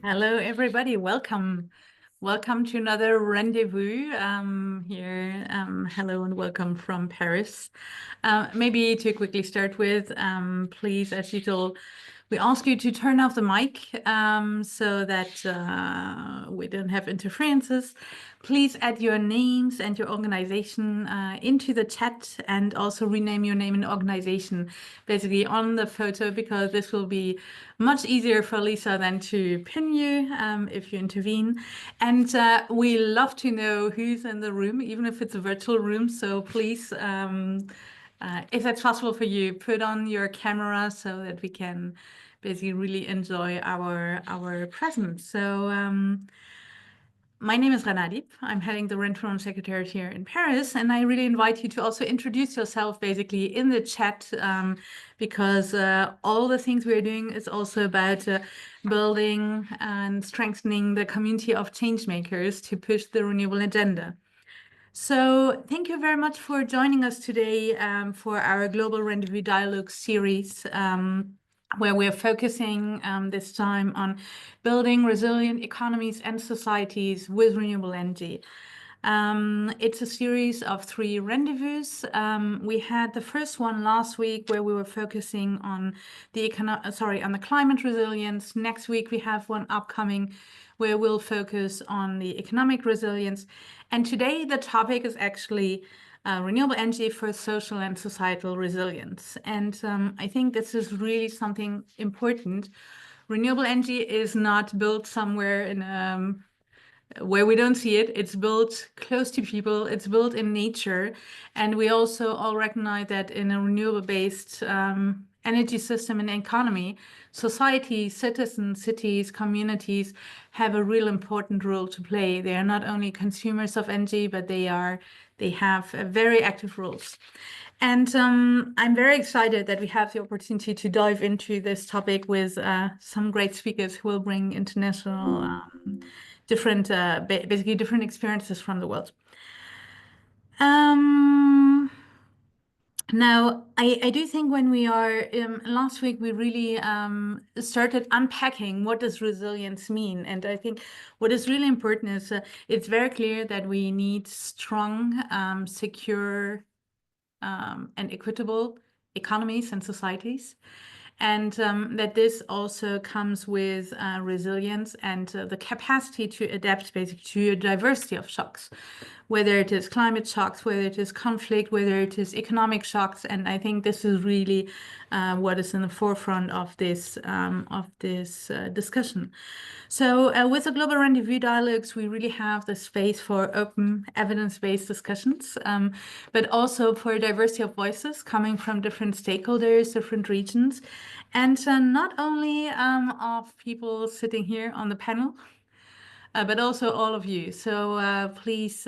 Hello, everybody. Welcome. Welcome to another rendezvous here. Hello and welcome from Paris. Maybe to quickly start with, please, as usual, we ask you to turn off the mic so that we don't have interferences. Please add your names and your organization into the chat and also rename your name and organization basically on the photo, because this will be much easier for Lisa than to pin you if you intervene. And we love to know who's in the room, even if it's a virtual room. So please, if that's possible for you, put on your camera so that we can basically really enjoy our presence. So my name is Renadip. I'm heading the Renewables Secretariat here in Paris, and I really invite you to also introduce yourself basically in the chat, because all the things we're doing is also about building and strengthening the community of change makers to push the renewable agenda. So thank you very much for joining us today for our Global RENdez-vous Dialogue Series, where we're focusing this time on building resilient economies and societies with renewable energy. It's a series of 3 rendezvous. We had the first one last week where we were focusing on the climate resilience. Next week we have one upcoming where we'll focus on the economic resilience. And today the topic is actually renewable energy for social and societal resilience. And I think this is really something important. Renewable energy is not built somewhere in where we don't see it. It's built close to people, it's built in nature. And we also all recognize that in a renewable-based energy system and economy, society, citizens, cities, communities have a real important role to play. They are not only consumers of energy, but they have very active roles. And I'm very excited that we have the opportunity to dive into this topic with some great speakers who will bring international basically different experiences from the world. Now, I do think when we are, last week, we really started unpacking what does resilience mean. And I think what is really important is it's very clear that we need strong, secure, and equitable economies and societies. And that this also comes with resilience and the capacity to adapt basically to a diversity of shocks, whether it is climate shocks, whether it is conflict, whether it is economic shocks. And I think this is really what is in the forefront of this discussion. So with the Global RENdez-vous Dialogues, we really have the space for open evidence-based discussions, but also for a diversity of voices coming from different stakeholders, different regions, and not only of people sitting here on the panel, but also all of you. So please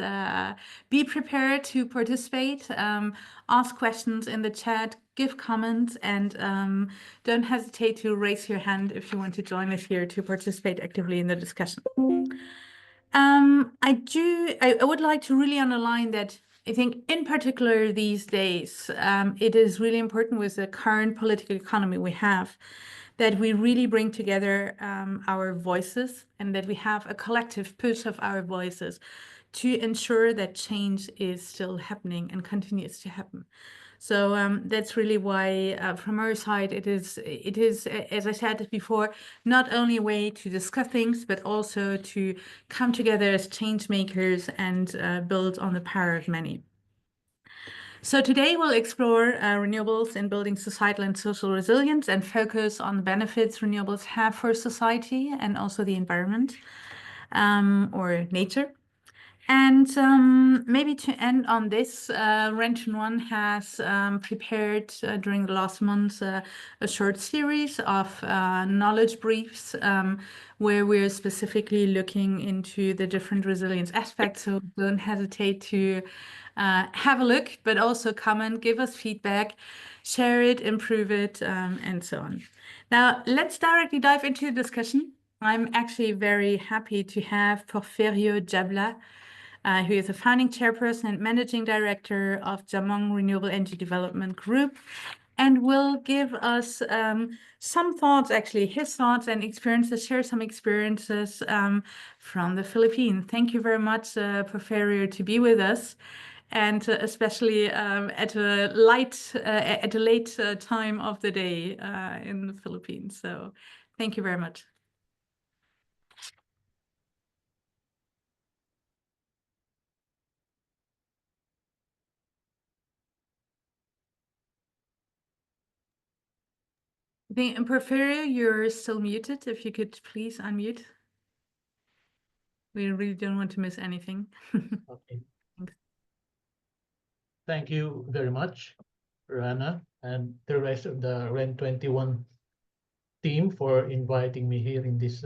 be prepared to participate, ask questions in the chat, give comments, and don't hesitate to raise your hand if you want to join us here to participate actively in the discussion. I would like to really underline that I think in particular these days, it is really important with the current political economy we have that we really bring together our voices and that we have a collective push of our voices to ensure that change is still happening and continues to happen. So that's really why, from our side, it is, as I said before, not only a way to discuss things, but also to come together as change makers and build on the power of many. So today we'll explore renewables in building societal and social resilience and focus on the benefits renewables have for society and also the environment or nature. And maybe to end on this, REN1 has prepared during the last months a short series of knowledge briefs where we're specifically looking into the different resilience aspects. So don't hesitate to have a look, but also comment, give us feedback, share it, improve it, and so on. Now, let's directly dive into the discussion. I'm actually very happy to have Porfirio Jabla, who is a founding chairperson and managing director of Jamong Renewable Energy Development Group, and will give us some thoughts, actually, his thoughts and experiences, share some experiences from the Philippines. Thank you very much, Porfirio, to be with us, and especially at a late time of the day in the Philippines. So thank you very much. Porfirio, you're still muted. If you could please unmute. We really don't want to miss anything. Okay. Thank you very much, Rana, and the rest of the REN21 team for inviting me here in this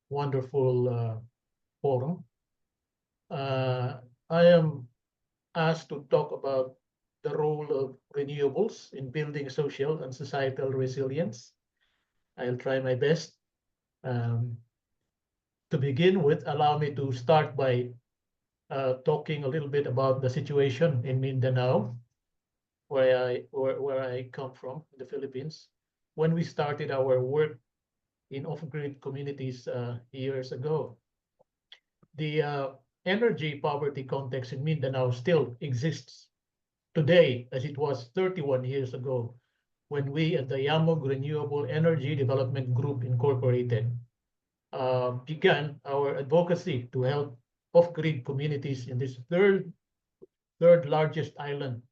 wonderful forum. I am asked to talk about the role of renewables in building social and societal resilience. I'll try my best. To begin with, allow me to start by talking a little bit about the situation in Mindanao, where I come from, the Philippines. When we started our work in off-grid communities years ago, the energy poverty context in Mindanao still exists today as it was 31 years ago when we at the Yamog Renewable Energy Development Group Incorporated began our advocacy to help off-grid communities in this third largest island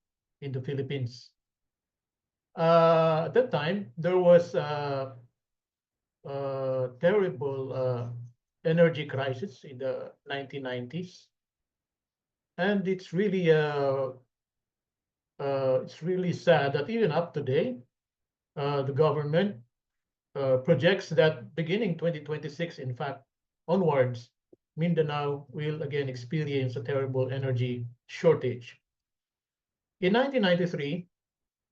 in the Philippines. At that time, there was a terrible energy crisis in the 1990s, and it's really sad that even up today, the government projects that beginning 2026, in fact, onwards, Mindanao will again experience a terrible energy shortage. In 1993,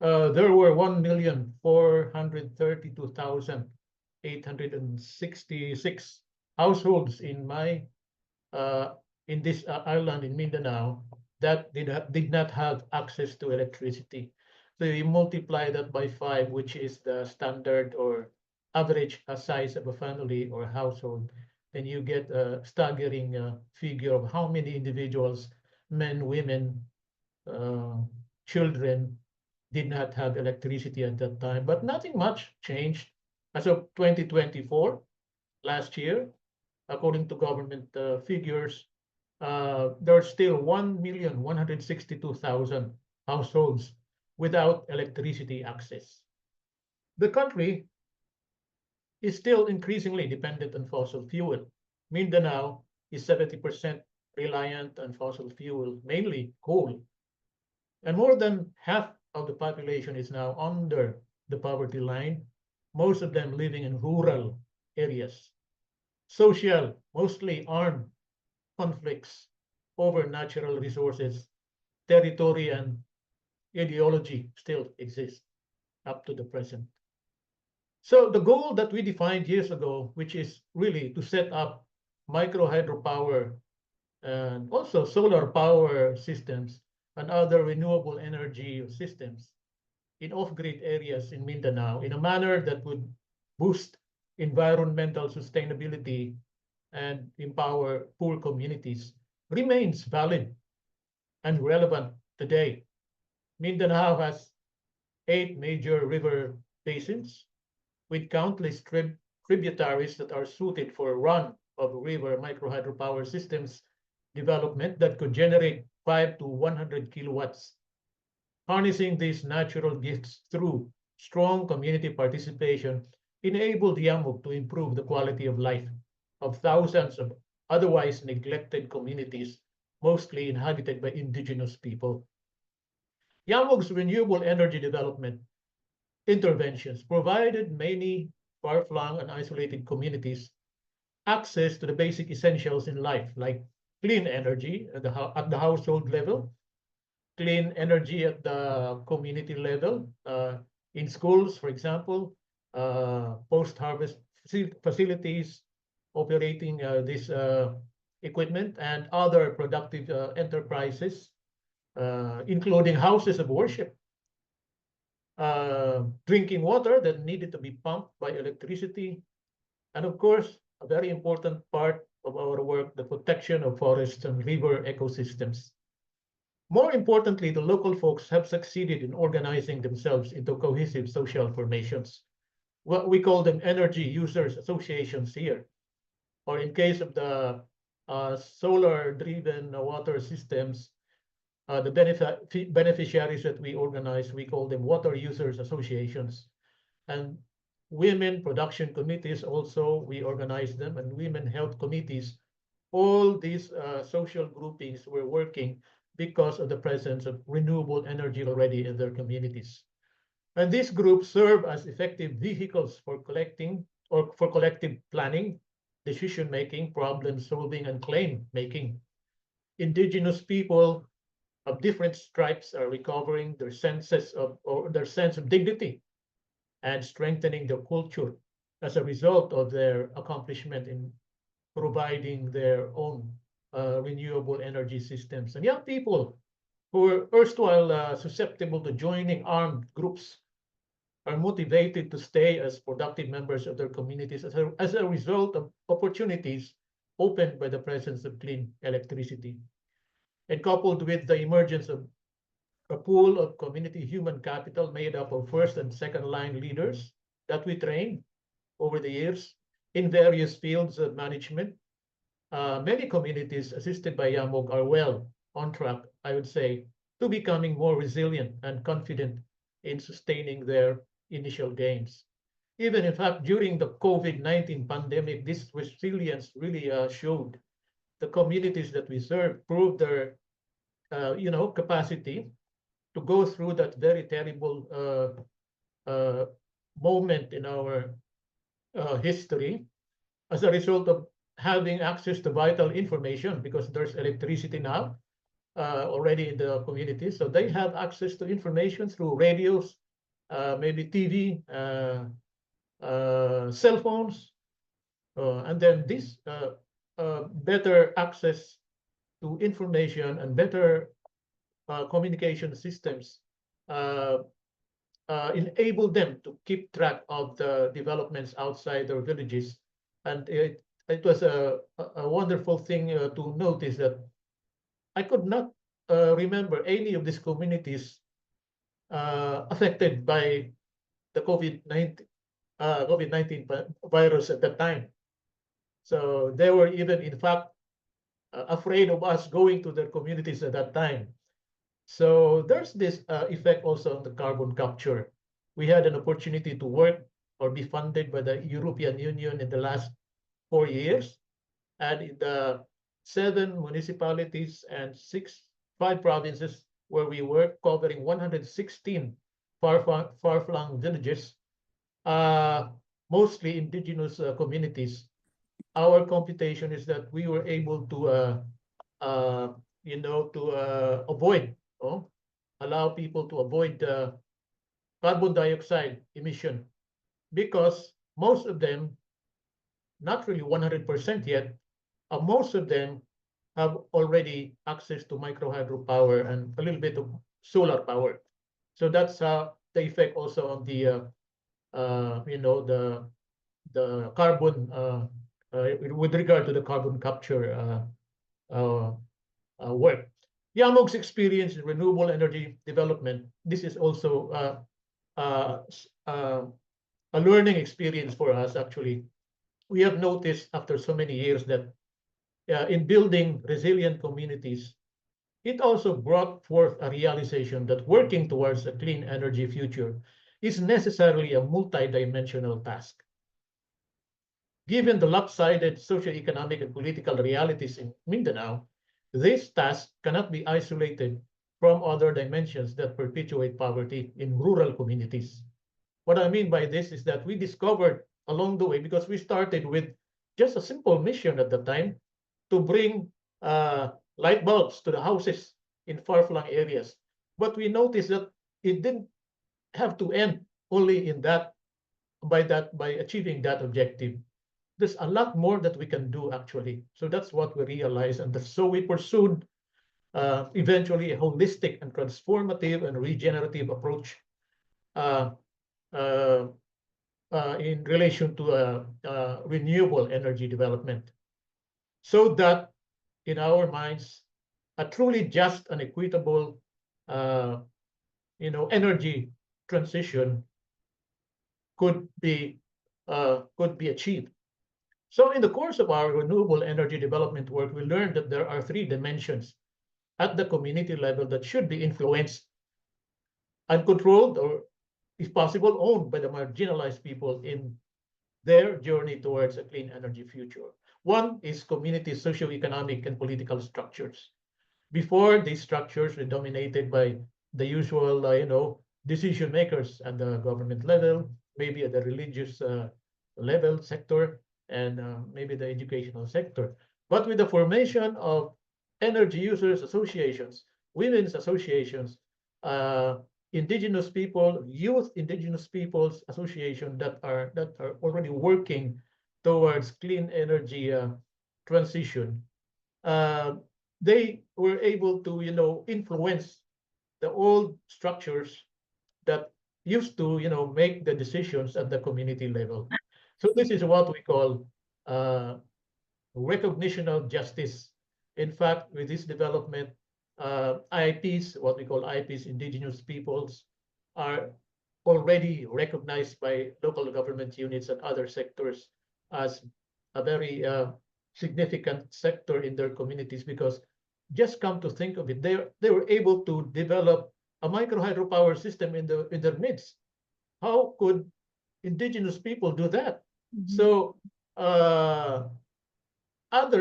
there were 1,432,866 households in this island in Mindanao that did not have access to electricity. So you multiply that by 5, which is the standard or average size of a family or household, then you get a staggering figure of how many individuals, men, women, children, did not have electricity at that time. But nothing much changed. As of 2024, last year, according to government figures, there are still 1,162,000 households without electricity access. The country is still increasingly dependent on fossil fuel. Mindanao is 70% reliant on fossil fuel, mainly coal. And more than half of the population is now under the poverty line, most of them living in rural areas. Social, mostly armed conflicts over natural resources, territory, and ideology still exist up to the present. So the goal that we defined years ago, which is really to set up micro hydropower and also solar power systems and other renewable energy systems in off-grid areas in Mindanao in a manner that would boost environmental sustainability and empower poor communities remains valid and relevant today. Mindanao has 8 major river basins with countless tributaries that are suited for run-of-river microhydropower systems development that could generate 5 to 100 kilowatts. Harnessing these natural gifts through strong community participation enabled Yamog to improve the quality of life of thousands of otherwise neglected communities, mostly inhabited by indigenous people. Yamog's renewable energy development interventions provided many far-flung and isolated communities access to the basic essentials in life, like clean energy at the household level, clean energy at the community level, in schools, for example, post-harvest facilities operating this equipment, and other productive enterprises, including houses of worship. drinking water that needed to be pumped by electricity, and of course, a very important part of our work, the protection of forests and river ecosystems. More importantly, the local folks have succeeded in organizing themselves into cohesive social formations. What we call them energy users associations here, or in case of the solar-driven water systems, the beneficiaries that we organize, we call them water users associations. And women production committees also, we organize them, and women health committees. All these social groupings were working because of the presence of renewable energy already in their communities. And these groups serve as effective vehicles for collecting or for collective planning, decision making, problem solving, and claim making. Indigenous people of different stripes are recovering their senses of or their sense of dignity and strengthening their culture as a result of their accomplishment in providing their own renewable energy systems. And young people who were erstwhile susceptible to joining armed groups are motivated to stay as productive members of their communities as a result of opportunities opened by the presence of clean electricity. And coupled with the emergence of a pool of community human capital made up of first and second line leaders that we trained over the years in various fields of management, many communities assisted by YAMOG are well on track, I would say, to becoming more resilient and confident in sustaining their initial gains. Even in fact, during the COVID-19 pandemic, this resilience really showed. The communities that we serve proved their, capacity to go through that very terrible moment in our history as a result of having access to vital information, because there's electricity now already in the community. So they have access to information through radios, maybe TV, cell phones, and then this better access to information and better communication systems enable them to keep track of the developments outside their villages. And it was a wonderful thing to notice that I could not remember any of these communities affected by the COVID-19 virus at that time. So they were even, in fact, afraid of us going to their communities at that time. So there's this effect also on the carbon capture. We had an opportunity to work or be funded by the European Union in the last 4 years. And in the 7 municipalities and 5 provinces where we work, covering 116 far-flung villages, mostly indigenous communities, our computation is that we were able to, avoid, allow people to avoid carbon dioxide emission, because most of them, not really 100% yet, most of them have already access to micro hydropower and a little bit of solar power. So that's the effect also on the, the carbon, with regard to the carbon capture work. YAMOG's experience in renewable energy development, this is also a learning experience for us, actually. We have noticed after so many years that in building resilient communities, it also brought forth a realization that working towards a clean energy future is necessarily a multidimensional task. Given the lopsided socioeconomic and political realities in Mindanao, this task cannot be isolated from other dimensions that perpetuate poverty in rural communities. What I mean by this is that we discovered along the way, because we started with just a simple mission at the time to bring light bulbs to the houses in far-flung areas. But we noticed that it didn't have to end only in that, by achieving that objective. There's a lot more that we can do, actually. So that's what we realized. And so we pursued eventually a holistic and transformative and regenerative approach uh, uh, in relation to renewable energy development, so that in our minds, a truly just and equitable, energy transition could be achieved. So in the course of our renewable energy development work, we learned that there are three dimensions at the community level that should be influenced and controlled, or if possible, owned by the marginalized people in their journey towards a clean energy future. One is community socioeconomic and political structures. Before, these structures were dominated by the usual, decision makers at the government level, maybe at the religious level sector, and maybe the educational sector. But with the formation of energy users associations, women's associations, uh, indigenous people, youth indigenous peoples association that are already working towards clean energy transition, uh, they were able to, influence the old structures that used to, make the decisions at the community level. So this is what we call uh, recognition of justice. In fact, with this development, IPs, what we call IPs, indigenous peoples, are already recognized by local government units and other sectors as a very significant sector in their communities, because just come to think of it, they were able to develop a micro hydropower system in their midst. How could indigenous people do that? So other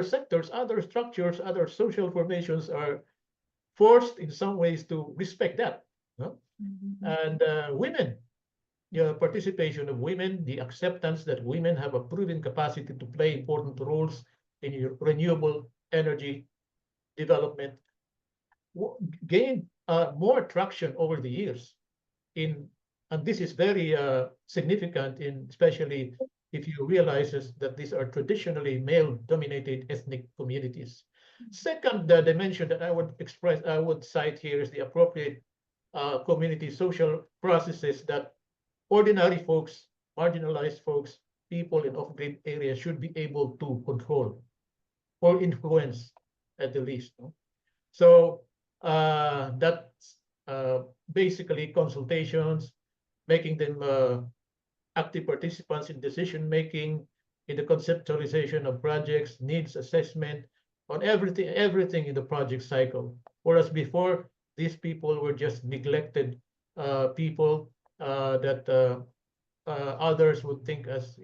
sectors, other structures, other social formations are forced in some ways to respect that. No? And women, participation of women, the acceptance that women have a proven capacity to play important roles in renewable energy development gained more traction over the years. And this is very significant, especially if you realize that these are traditionally male-dominated ethnic communities. Second dimension that I would cite here is the appropriate community social processes that ordinary folks, marginalized folks, people in off-grid areas should be able to control or influence at the least. No? So that's basically consultations, making them active participants in decision making, in the conceptualization of projects, needs assessment, on everything in the project cycle. Whereas before, these people were just neglected people that others would think as,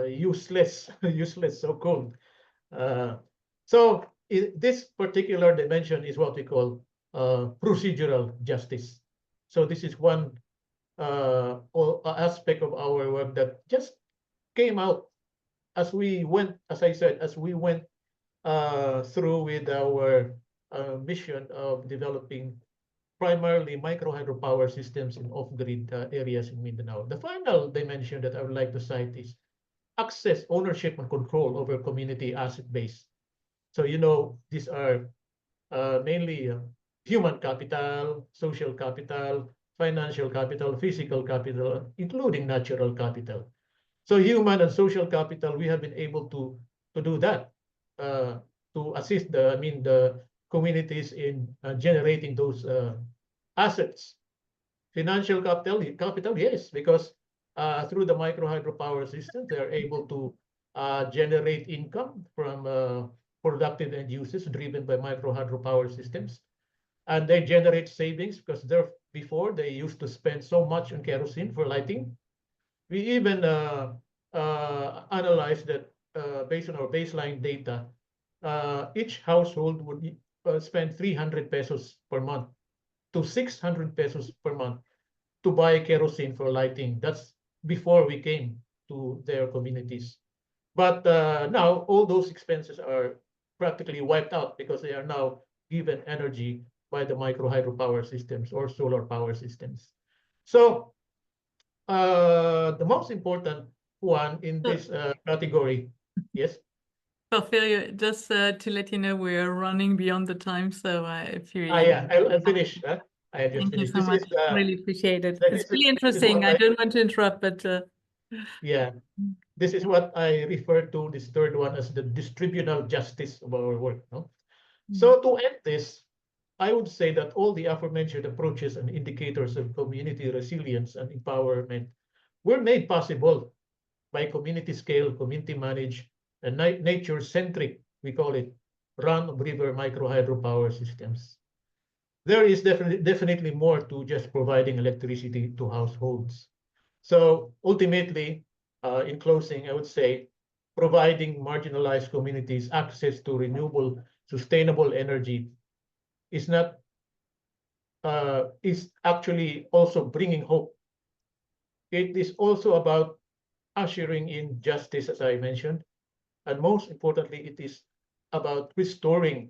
useless, useless, so-called. So this particular dimension is what we call procedural justice. So this is one aspect of our work that just came out as we went, as I said, as we went through with our mission of developing primarily micro hydropower systems in off-grid areas in Mindanao. The final dimension that I would like to cite is access, ownership, and control over community asset base. So, these are mainly human capital, social capital, financial capital, physical capital, including natural capital. So human and social capital, we have been able to do that, to assist the communities in generating those assets. Financial capital, yes, because through the micro hydropower system, they are able to generate income from productive end uses driven by micro hydropower systems. And they generate savings because before they used to spend so much on kerosene for lighting. We even analyzed that based on our baseline data, each household would spend 300 pesos per month to 600 pesos per month to buy kerosene for lighting. That's before we came to their communities. But now all those expenses are practically wiped out because they are now given energy by the micro hydropower systems or solar power systems. So the most important one in this category, yes? Porfirio, just to let you know, we're running beyond the time, so if you... Yeah, I'll finish. I just Thank you finished. so much. Really appreciate it. It's really This is interesting. what I don't want to interrupt, but yeah, this is what I refer to this third one as the distributional justice of our work. No? So to end this, I would say that all the aforementioned approaches and indicators of community resilience and empowerment were made possible by community scale, community managed, and nature centric, we call it, run of river micro hydropower systems. There is definitely more to just providing electricity to households. So ultimately, in closing, I would say providing marginalized communities access to renewable, sustainable energy is not is actually also bringing hope. It is also about ushering in justice, as I mentioned, and most importantly, it is about restoring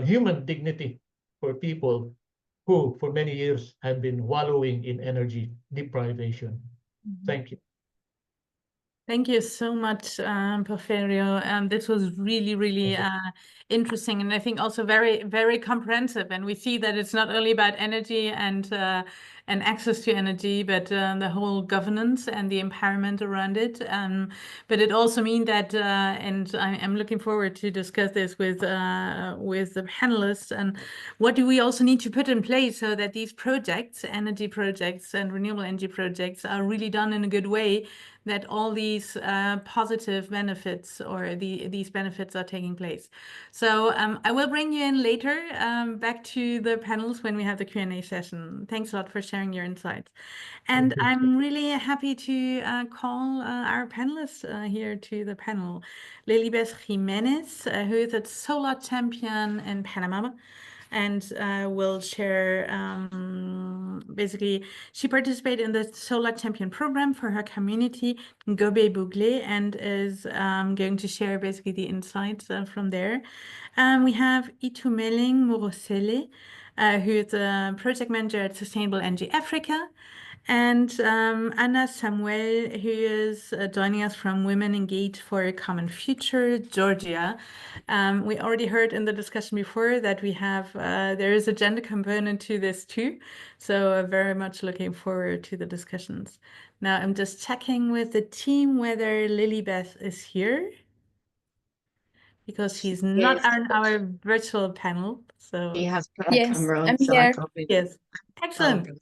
human dignity for people who, for many years, have been wallowing in energy deprivation. Thank you. thank you so much, Porfirio. This was really, really interesting, and I think also very, very comprehensive. And we see that it's not only about energy and access to energy, but the whole governance and the empowerment around it. But it also means that, and I'm looking forward to discuss this with the panelists. And what do we also need to put in place so that these projects, energy projects and renewable energy projects, are really done in a good way, that all these positive benefits or these benefits are taking place. So I will bring you in later back to the panels when we have the Q&A session. Thanks a lot for sharing your insights. And I'm really happy to call our panelists here to the panel. Lilibeth Jimenez, who is a solar champion in Panama, and will share basically, she participated in the Solar Champion program for her community, Gobe Bouglé, and is going to share basically the insights from there. We have Itumeleng Morosele, who is a project manager at Sustainable Energy Africa, and Anna Samuel, who is joining us from Women Engaged for a Common Future, Georgia. We already heard in the discussion before that we have, there is a gender component to this too. So very much looking forward to the discussions. Now I'm just checking with the team whether Lilibeth is here, because she's not on our virtual panel. So she has put a Yes, camera on, I'm so I here. probably yes, excellent. okay.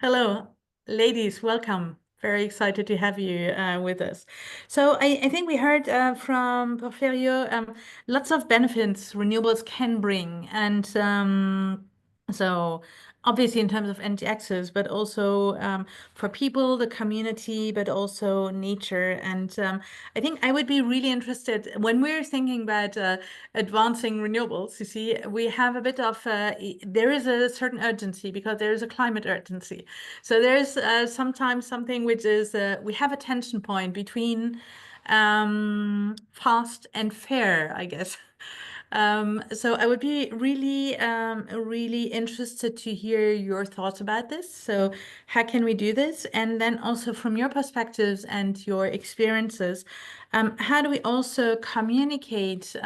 Hello, ladies, welcome. Very excited to have you with us. So I think we heard from Porfirio lots of benefits renewables can bring. And so obviously in terms of energy access, but also for people, the community, but also nature. And I think I would be really interested when we're thinking about advancing renewables. You see, we have a bit of, there is a certain urgency because there is a climate urgency. So there's sometimes something which is, we have a tension point between fast and fair, I guess. So I would be really, really interested to hear your thoughts about this. So how can we do this? And then also from your perspectives and your experiences, how do we also communicate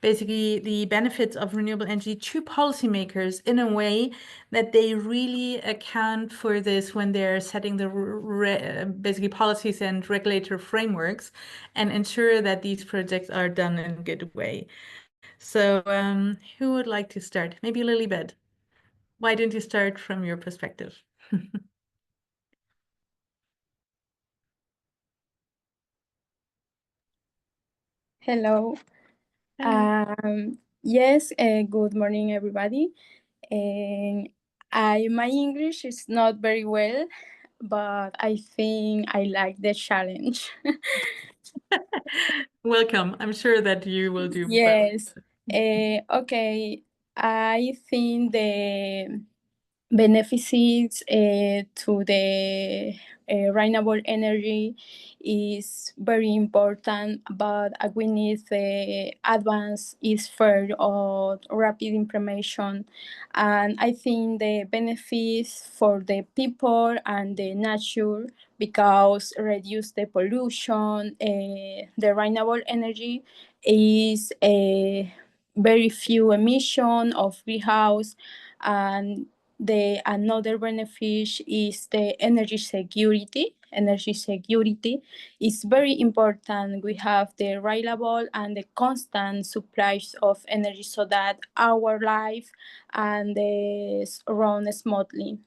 basically the benefits of renewable energy to policymakers in a way that they really account for this when they're setting the basically policies and regulatory frameworks, and ensure that these projects are done in a good way? So who would like to start? Maybe Lilibeth. Why don't you start from your perspective? Hello. Yes, good morning, everybody. And my English is not very well, but I think I like the challenge. Welcome. I'm sure that you will do well. Yes. Okay. I think the benefits to the renewable energy is very important, but we need the advance is fair or rapid information. And I think the benefits for the people and the nature, because reduce the pollution, the renewable energy is a very few emission of greenhouse, and The another benefit is the energy security. Energy security is very important. We have the reliable and the constant supplies of energy so that our life and run smoothly.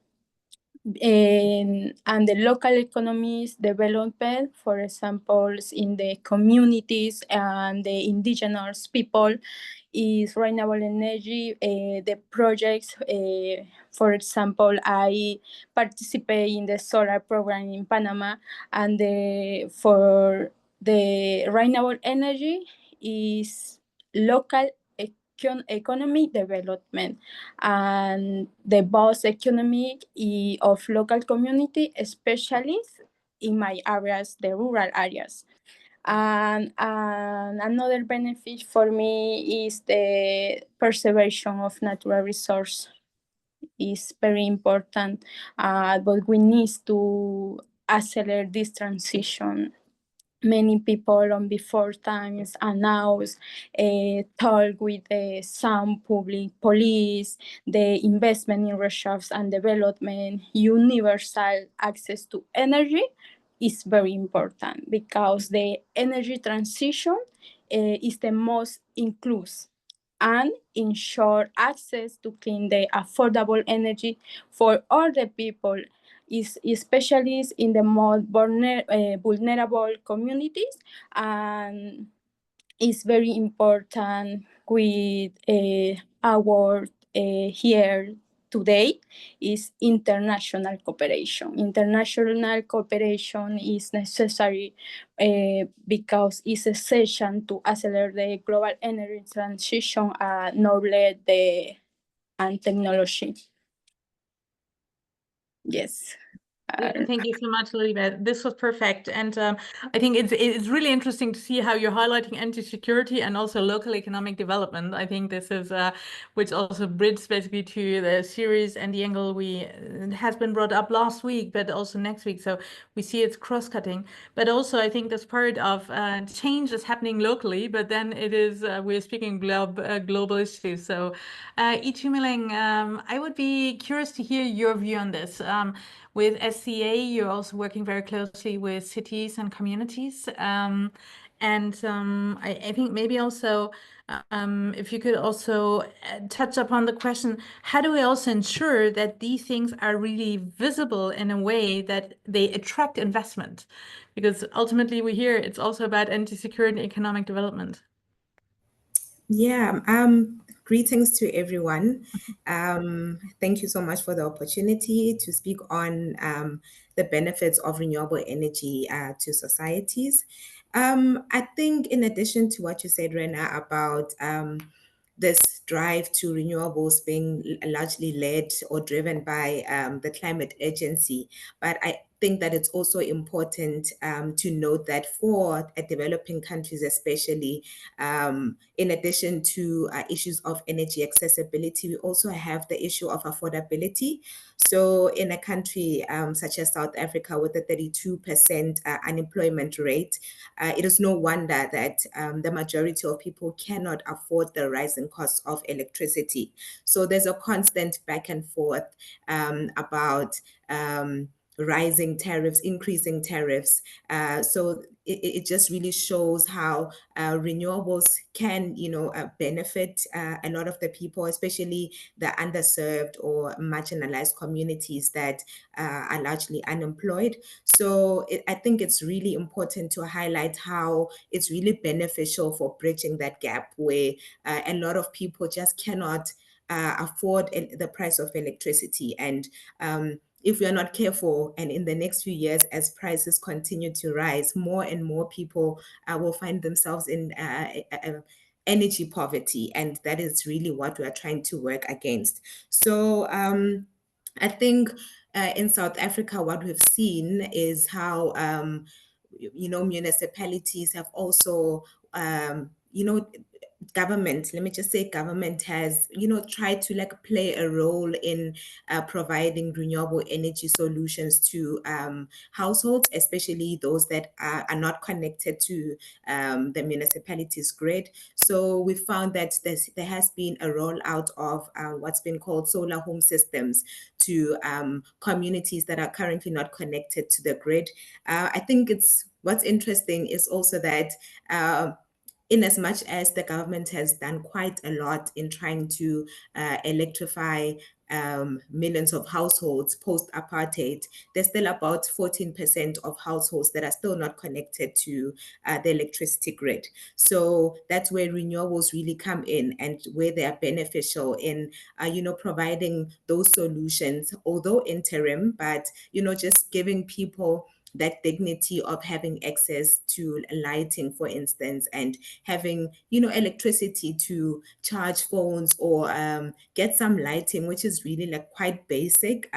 And the local economies development, for example, in the communities and the indigenous people, is renewable energy. The projects, for example, I participate in the solar program in Panama, and for the renewable energy is local economy development and the both economic of local community, especially in my areas, the rural areas. And another benefit for me is the preservation of natural resource is very important, but we need to accelerate this transition. Many people on before times announced, talk with some public police, the investment in research and development, universal access to energy is very important because the energy transition is the most inclusive and ensure access to clean, the affordable energy for all the people, is especially in the more vulnerable communities, and is very important with our here today is international cooperation. International cooperation is necessary because it's essential to accelerate the global energy transition, knowledge and technology. Yes. Thank you so much, Lilibet. This was perfect. And I think it's really interesting to see how you're highlighting energy security and also local economic development. I think this is which also bridges basically to the series and the angle it has been brought up last week, but also next week. So we see it's cross-cutting. But also I think that's part of change is happening locally, but then it is we're speaking global issues. So Ichimiling, I would be curious to hear your view on this. With SCA, you're also working very closely with cities and communities. I think maybe also if you could also touch upon the question, how do we also ensure that these things are really visible in a way that they attract investment? Because ultimately we hear it's also about energy security and economic development. Yeah, greetings to everyone. Thank you so much for the opportunity to speak on the benefits of renewable energy to societies. I think in addition to what you said, Rena, about this drive to renewables being largely led or driven by the climate agency, but I think that it's also important to note that for developing countries especially, in addition to issues of energy accessibility, we also have the issue of affordability. So in a country such as South Africa with a 32% unemployment rate, it is no wonder that the majority of people cannot afford the rising cost of electricity. So there's a constant back and forth about rising tariffs, increasing tariffs. So it just really shows how renewables can, benefit a lot of the people, especially the underserved or marginalized communities that are largely unemployed. So I think it's really important to highlight how it's really beneficial for bridging that gap where a lot of people just cannot afford the price of electricity. And if we are not careful, and in the next few years, as prices continue to rise, more and more people will find themselves in energy poverty. And that is really what we are trying to work against. So I think in South Africa, what we've seen is how, municipalities have also government, let me just say government has, tried to like play a role in providing renewable energy solutions to households, especially those that are not connected to the municipality's grid. So we found that there has been a rollout of what's been called solar home systems to communities that are currently not connected to the grid. I think what's interesting is also that in as much as the government has done quite a lot in trying to electrify millions of households post-apartheid, there's still about 14% of households that are still not connected to the electricity grid. So that's where renewables really come in, and where they are beneficial in, providing those solutions, although interim, but, just giving people that dignity of having access to lighting, for instance, and having, electricity to charge phones or get some lighting, which is really like quite basic,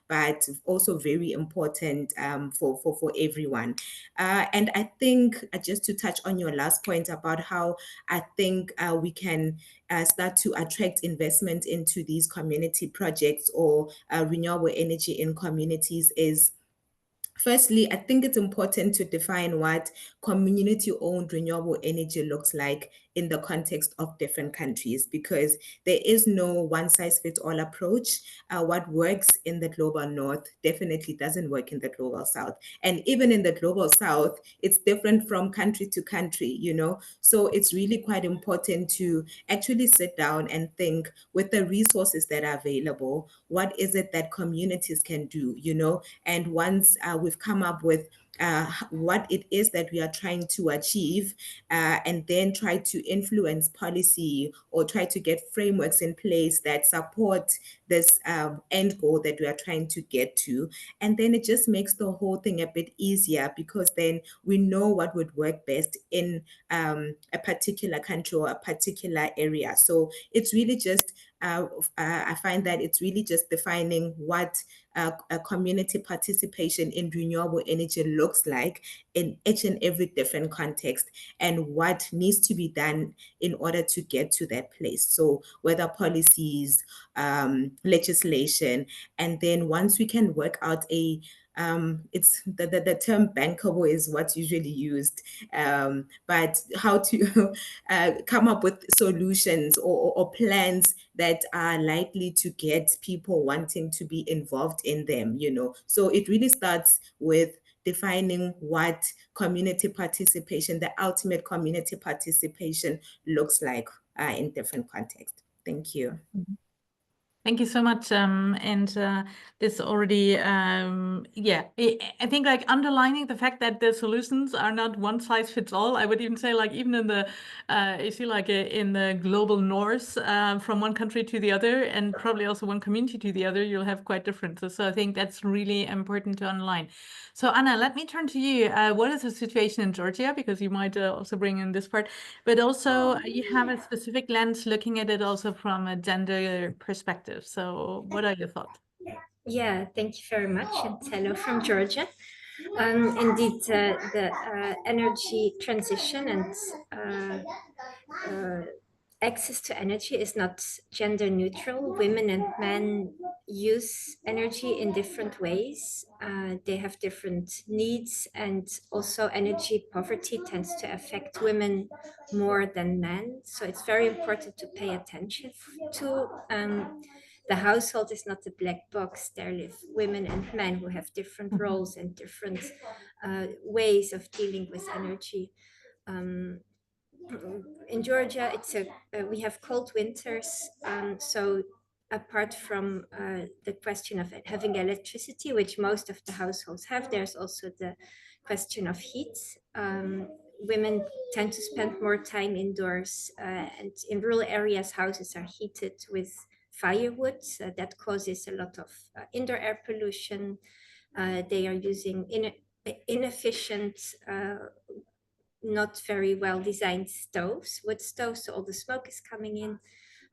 but also very important for everyone. And I think just to touch on your last point about how I think we can start to attract investment into these community projects or renewable energy in communities is, firstly, I think it's important to define what community-owned renewable energy looks like in the context of different countries, because there is no one-size-fits-all approach. What works in the global north definitely doesn't work in the global south. And even in the global south, it's different from country to country, So it's really quite important to actually sit down and think, with the resources that are available, what is it that communities can do, And once we've come up with what it is that we are trying to achieve, and then try to influence policy or try to get frameworks in place that support this end goal that we are trying to get to. And then it just makes the whole thing a bit easier, because then we know what would work best in a particular country or a particular area. So it's really just, I find that it's really just defining what a community participation in renewable energy looks like in each and every different context, and what needs to be done in order to get to that place. So whether policies, legislation, and then once we can work out it's the term bankable is what's usually used, but how to come up with solutions or plans that are likely to get people wanting to be involved in them, So it really starts with defining what community participation, the ultimate community participation, looks like in different contexts. Thank you. Thank you so much. This already, I think like underlining the fact that the solutions are not one size fits all. I would even say like even in the, you see like in the global north, from one country to the other, and probably also one community to the other, you'll have quite differences. So I think that's really important to underline. So Anna, let me turn to you. What is the situation in Georgia? Because you might also bring in this part, but also you have a specific lens looking at it also from a gender perspective. So what are your thoughts? Yeah, thank you very much. And hello from Georgia. Indeed, the energy transition and access to energy is not gender neutral. Women and men use energy in different ways. They have different needs, and also energy poverty tends to affect women more than men. So it's very important to pay attention to. The household is not a black box. There live women and men who have different roles and different ways of dealing with energy. In Georgia, we have cold winters, so apart from the question of having electricity, which most of the households have, there's also the question of heat. Women tend to spend more time indoors, and in rural areas, houses are heated with firewood. That causes a lot of indoor air pollution. They are using inefficient, not very well designed stoves, wood stoves, so all the smoke is coming in.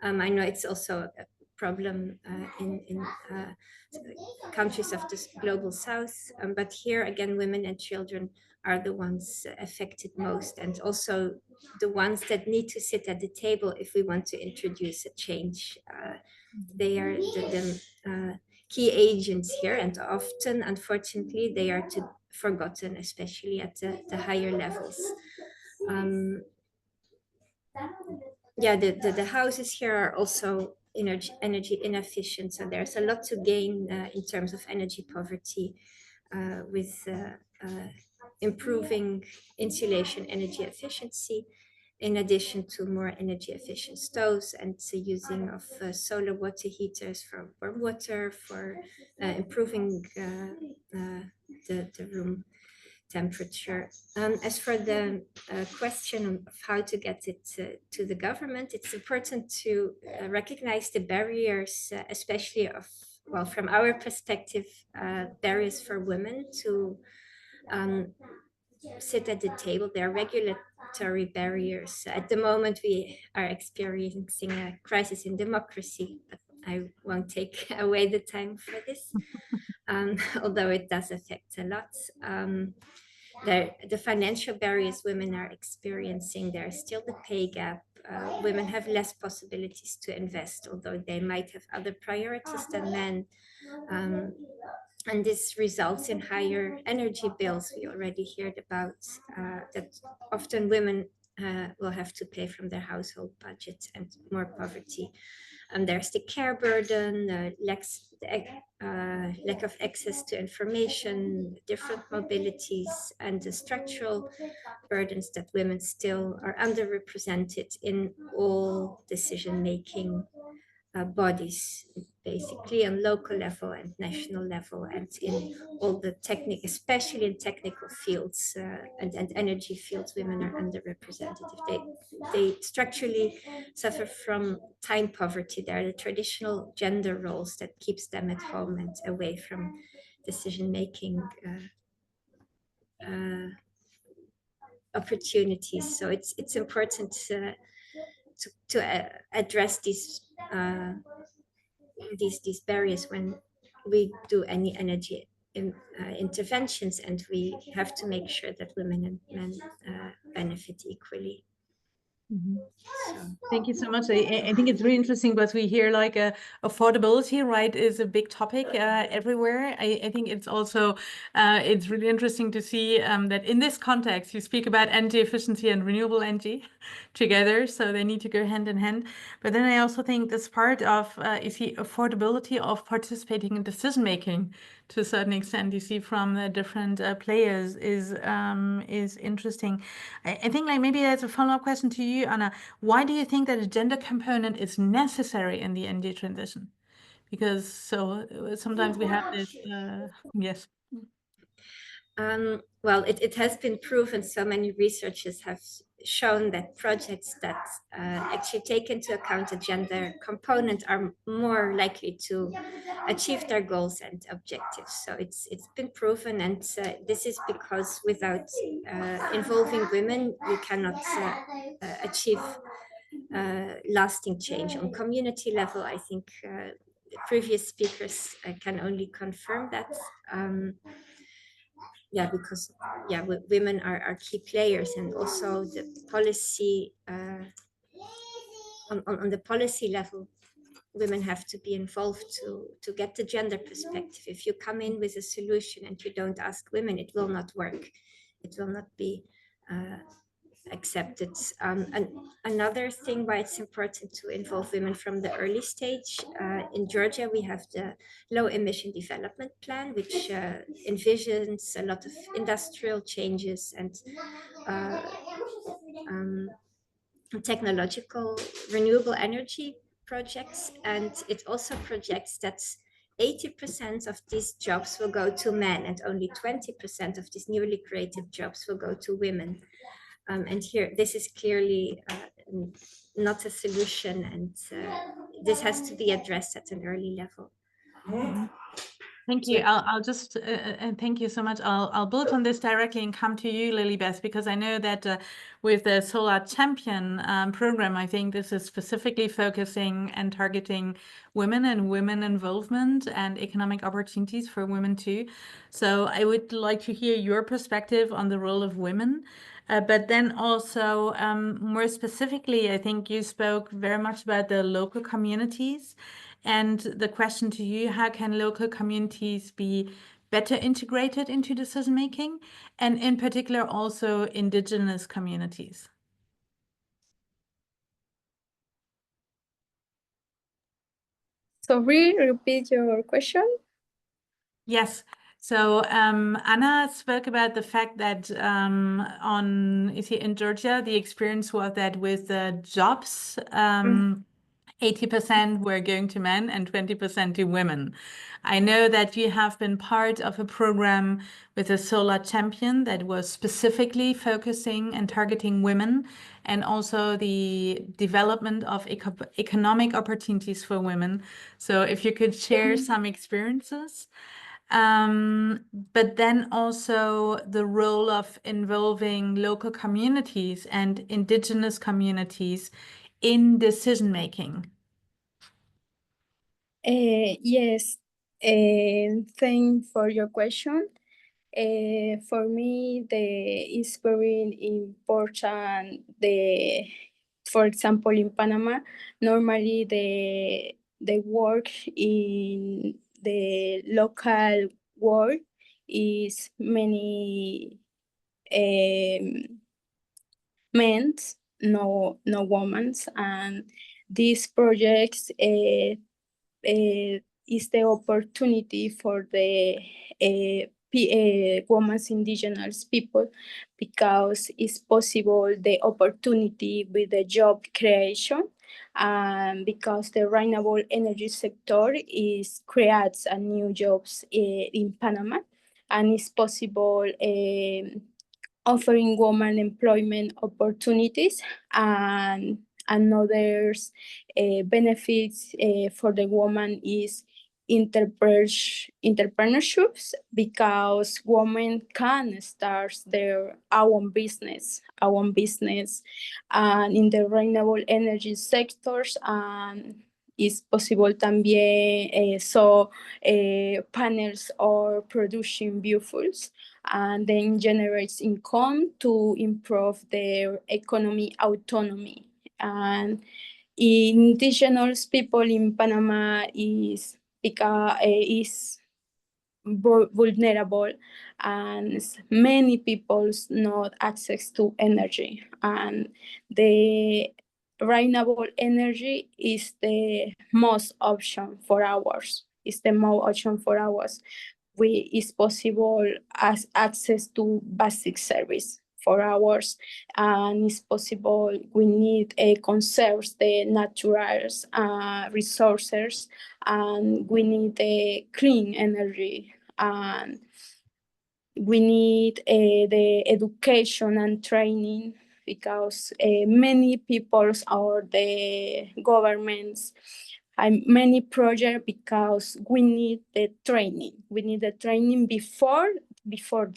I know it's also problem in countries of the global south. But here again, women and children are the ones affected most, and also the ones that need to sit at the table if we want to introduce a change. They are the key agents here, and often, unfortunately, they are forgotten, especially at the higher levels. Yeah, the houses here are also energy inefficient, so there's a lot to gain in terms of energy poverty with improving insulation energy efficiency, in addition to more energy efficient stoves and the using of solar water heaters for warm water, for improving the room temperature. As for the question of how to get it to the government, it's important to recognize the barriers, especially well, from our perspective, barriers for women to sit at the table. There are regulatory barriers. At the moment, we are experiencing a crisis in democracy, but I won't take away the time for this, although it does affect a lot. The financial barriers women are experiencing, there's still the pay gap. Women have less possibilities to invest, although they might have other priorities than men. And this results in higher energy bills. We already heard about that often women will have to pay from their household budget, and more poverty. There's the care burden, lack of access to information, different mobilities, and the structural burdens that women still are underrepresented in all decision-making bodies, basically on local level and national level, and in all the especially in technical fields and energy fields, women are underrepresented. They structurally suffer from time poverty. There are the traditional gender roles that keeps them at home and away from decision-making opportunities. So it's important to address these barriers when we do any energy interventions, and we have to make sure that women and men benefit equally. Mm-hmm. Thank you so much. I think it's really interesting, but we hear like affordability, right, is a big topic everywhere. I think it's also it's really interesting to see that in this context you speak about energy efficiency and renewable energy together, so they need to go hand in hand. But then I also think this part of is the affordability of participating in decision making to a certain extent. You see from the different players is interesting. I think like maybe that's a follow-up question to you, Anna. Why do you think that a gender component is necessary in the energy transition? Because sometimes we have this, yes. Well, it has been proven, so many researchers have shown that projects that actually take into account a gender component are more likely to achieve their goals and objectives. So it's been proven, and this is because without involving women, you cannot achieve lasting change on community level. I think the previous speakers can only confirm that. Yeah, because women are key players, and also the policy on the policy level, women have to be involved to get the gender perspective. If you come in with a solution and you don't ask women, it will not work. It will not be accepted. And another thing why it's important to involve women from the early stage, in Georgia we have the low emission development plan, which envisions a lot of industrial changes and technological renewable energy projects, and it also projects that 80% of these jobs will go to men and only 20% of these newly created jobs will go to women. And here, this is clearly not a solution, and this has to be addressed at an early level. Mm-hmm. Thank you. I'll just and thank you so much. I'll build on this directly and come to you, Lilybeth, because I know that with the Solar Champion program, I think this is specifically focusing and targeting women and women involvement and economic opportunities for women too. So I would like to hear your perspective on the role of women. But then also more specifically, I think you spoke very much about the local communities. And the question to you, how can local communities be better integrated into decision making? And in particular, also indigenous communities. Sorry, repeat your question. Yes. So Anna spoke about the fact that in Georgia, the experience was that with the jobs, 80% were going to men and 20% to women. I know that you have been part of a program with a Solar Champion that was specifically focusing and targeting women and also the development of economic opportunities for women. So if you could share some experiences. But then also the role of involving local communities and indigenous communities in decision making. Yes, thank for your question. For me, it's very important. For example, in Panama, normally the work in the local world is many men, no women, and these projects is the opportunity for the women's indigenous people, because it's possible the opportunity with the job creation, because the renewable energy sector creates a new jobs in Panama, and it's possible offering women employment opportunities and others benefits for the woman is entrepreneurships, because women can start their own business and in the renewable energy sectors, and it's possible también panels or producing biofuels, and then generates income to improve their economy autonomy. And indigenous people in Panama is vulnerable, and many people not access to energy, and the renewable energy is the most option for ours. It's possible as access to basic service for ours, and it's possible we need conserve the natural resources, and we need clean energy, and we need the education and training, because many people or the governments many projects, because we need the training. We need the training before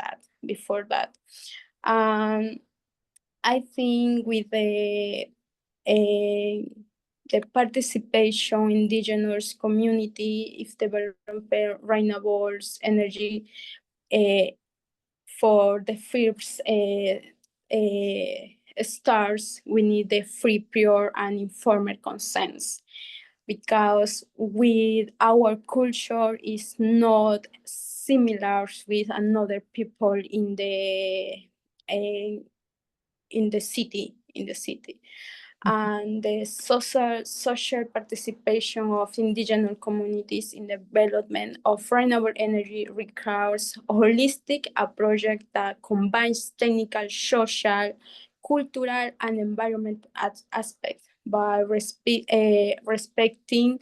that. I think with the participation indigenous community, if develop renewables energy for the first stars, we need the free, pure, and informed consent, because with our culture is not similar with another people in the city. And the social participation of indigenous communities in the development of renewable energy requires a holistic approach that combines technical, social, cultural, and environmental aspects by respecting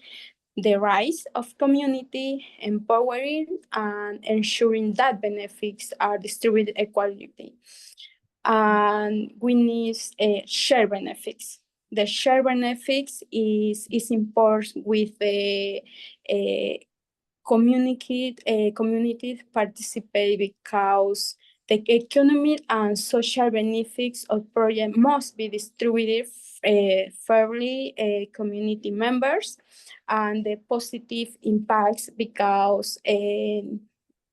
the rights of community, empowering and ensuring that benefits are distributed equally. And we need share benefits. The share benefits is important with the communities participate because the economic and social benefits of project must be distributed fairly community members, and the positive impacts because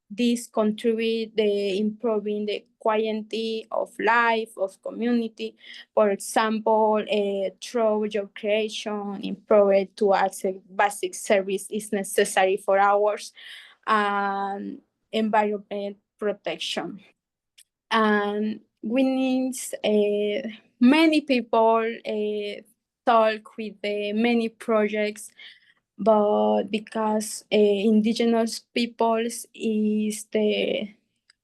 this contribute the improving the quality of life of community. For example, through job creation, improved to access basic service is necessary for ours, and environment protection. And we need many people talk with many projects, but because indigenous peoples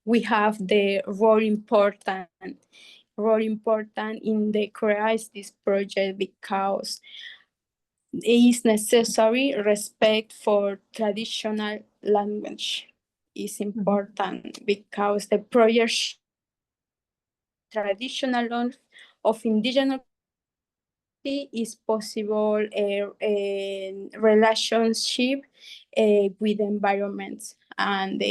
we have the role important in the create this project, because it is necessary respect for traditional language is important, because the project traditional language of indigenous is possible a relationship with environments, and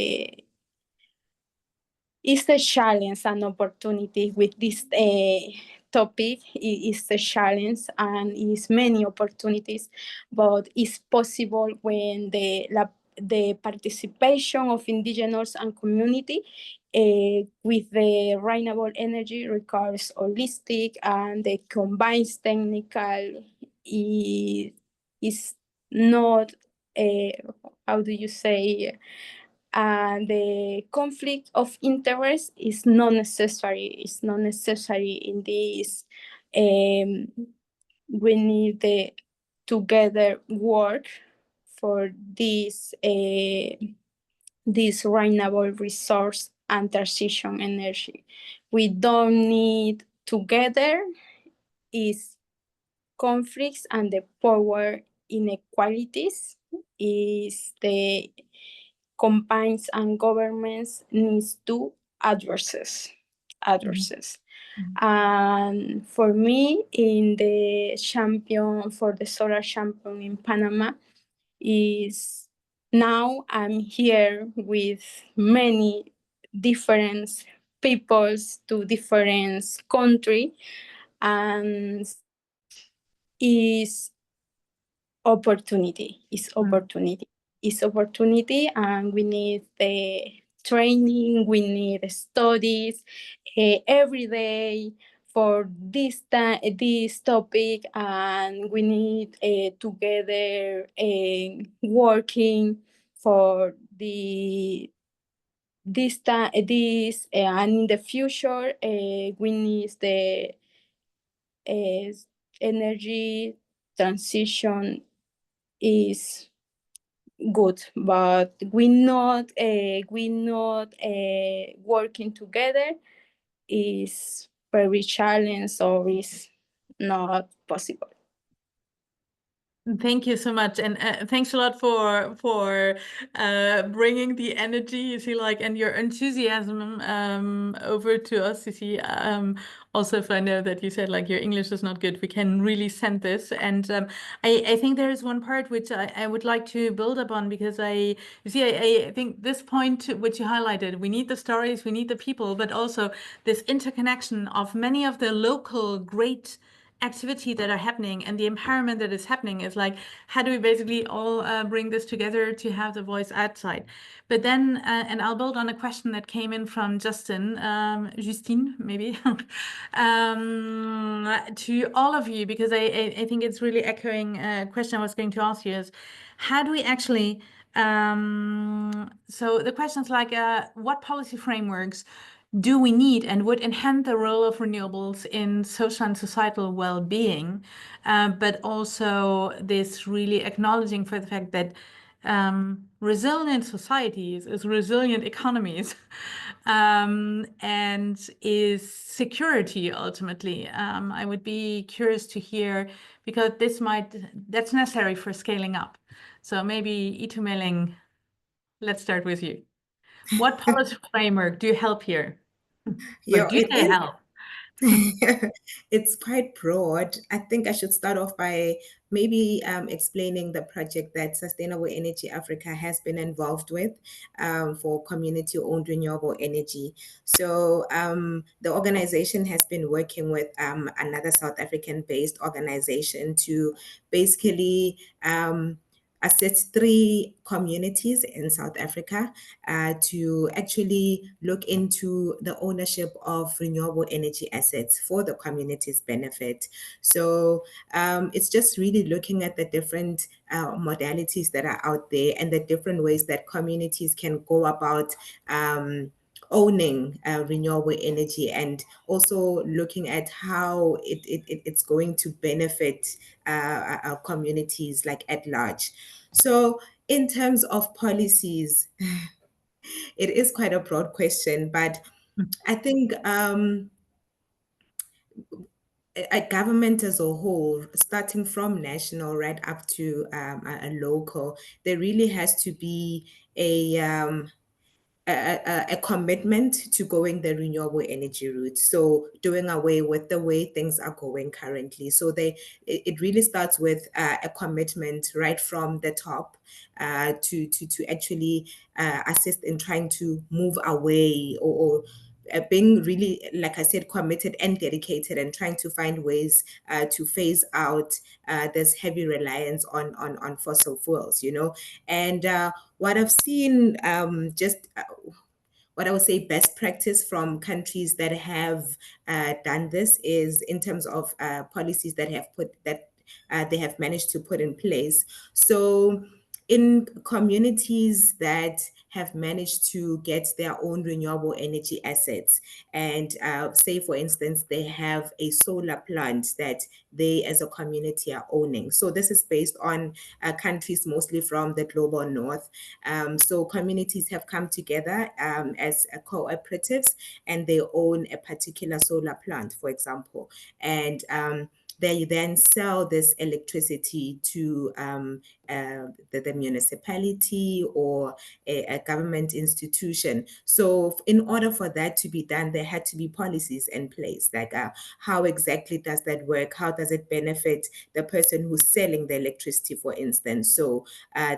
it's a challenge and opportunity with this topic. It's a challenge and is many opportunities, but it's possible when the participation of indigenous and community with the renewable energy requires holistic, and the combined technical is not how do you say, and the conflict of interest is not necessary. It's not necessary in this. We need the together work for this renewable resource and transition energy. We don't need together is conflicts, and the power inequalities is the companies and governments needs to addresses. And for me, in the champion for the solar champion in Panama, is now I'm here with many different peoples to different country, and is opportunity. And we need the training, we need studies every day for this topic, and we need together working for this and in the future we need the energy transition is good, but we not working together is very challenging, or is not possible. Thank you so much, and thanks a lot for bringing the energy, you see, like, and your enthusiasm over to us, you see. Also, if I know that you said like your English is not good, we can really send this. And I think there is one part which I would like to build upon, because I think this point which you highlighted, we need the stories, we need the people, but also this interconnection of many of the local great activity that are happening and the empowerment that is happening is like, how do we basically all bring this together to have the voice outside? But then, and I'll build on a question that came in from Justine, maybe, to all of you, because I think it's really echoing a question I was going to ask you is, how do we actually, so the question's like, what policy frameworks do we need and would enhance the role of renewables in social and societal well-being, but also this really acknowledging for the fact that resilient societies is resilient economies, and is security ultimately. I would be curious to hear, because that's necessary for scaling up. So maybe Itumeleng, let's start with you. What policy framework do you help here? Yeah, Or do they help? It's quite broad. I think I should start off by maybe explaining the project that Sustainable Energy Africa has been involved with for community-owned renewable energy. So the organization has been working with another South African-based organization to basically assist 3 communities in South Africa to actually look into the ownership of renewable energy assets for the community's benefit. So it's just really looking at the different modalities that are out there and the different ways that communities can go about owning renewable energy, and also looking at how it's going to benefit our communities like at large. So in terms of policies, it is quite a broad question, but I think a government as a whole, starting from national right up to a local, there really has to be a commitment to going the renewable energy route. So doing away with the way things are going currently. So it really starts with a commitment right from the top to actually assist in trying to move away, or being really, like I said, committed and dedicated, and trying to find ways to phase out this heavy reliance on fossil fuels, And what I've seen, what I would say best practice from countries that have done this is in terms of policies that they have managed to put in place. So in communities that have managed to get their own renewable energy assets, and say, for instance, they have a solar plant that they as a community are owning. So this is based on countries mostly from the global north. So communities have come together as cooperatives, and they own a particular solar plant, for example. And they then sell this electricity to the municipality or a government institution. So in order for that to be done, there had to be policies in place, like how exactly does that work? How does it benefit the person who's selling the electricity, for instance? So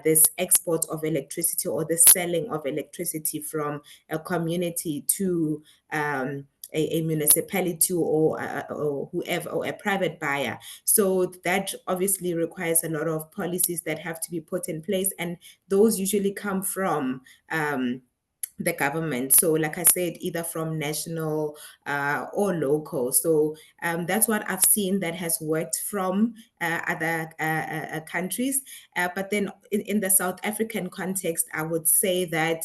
this export of electricity or the selling of electricity from a community to a municipality or whoever, or a private buyer. So that obviously requires a lot of policies that have to be put in place, and those usually come from the government. So like I said, either from national or local. So that's what I've seen that has worked from other countries. But then in the South African context, I would say that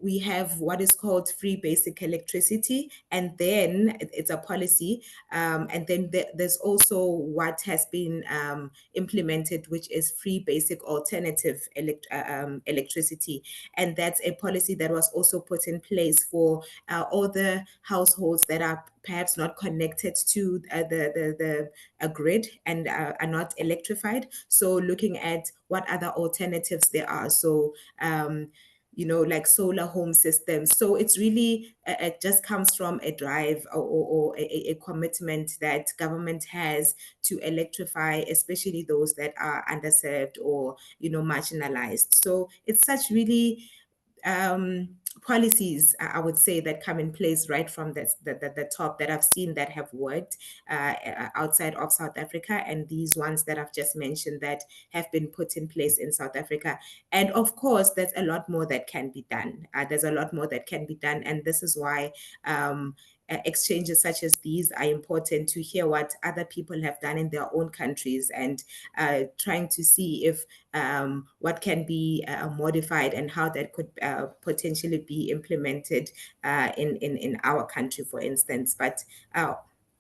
we have what is called free basic electricity, and then it's a policy, and then there's also what has been implemented, which is free basic alternative electricity, and that's a policy that was also put in place for all the households that are perhaps not connected to the grid and are not electrified. So looking at what other alternatives there are. So like solar home systems. So it's really, it just comes from a drive or a commitment that government has to electrify, especially those that are underserved or, marginalized. So it's such really policies, I would say, that come in place right from the top that I've seen that have worked outside of South Africa, and these ones that I've just mentioned that have been put in place in South Africa. And of course, there's a lot more that can be done. There's a lot more that can be done, and this is why exchanges such as these are important, to hear what other people have done in their own countries, and trying to see if what can be modified and how that could potentially be implemented in our country, for instance. But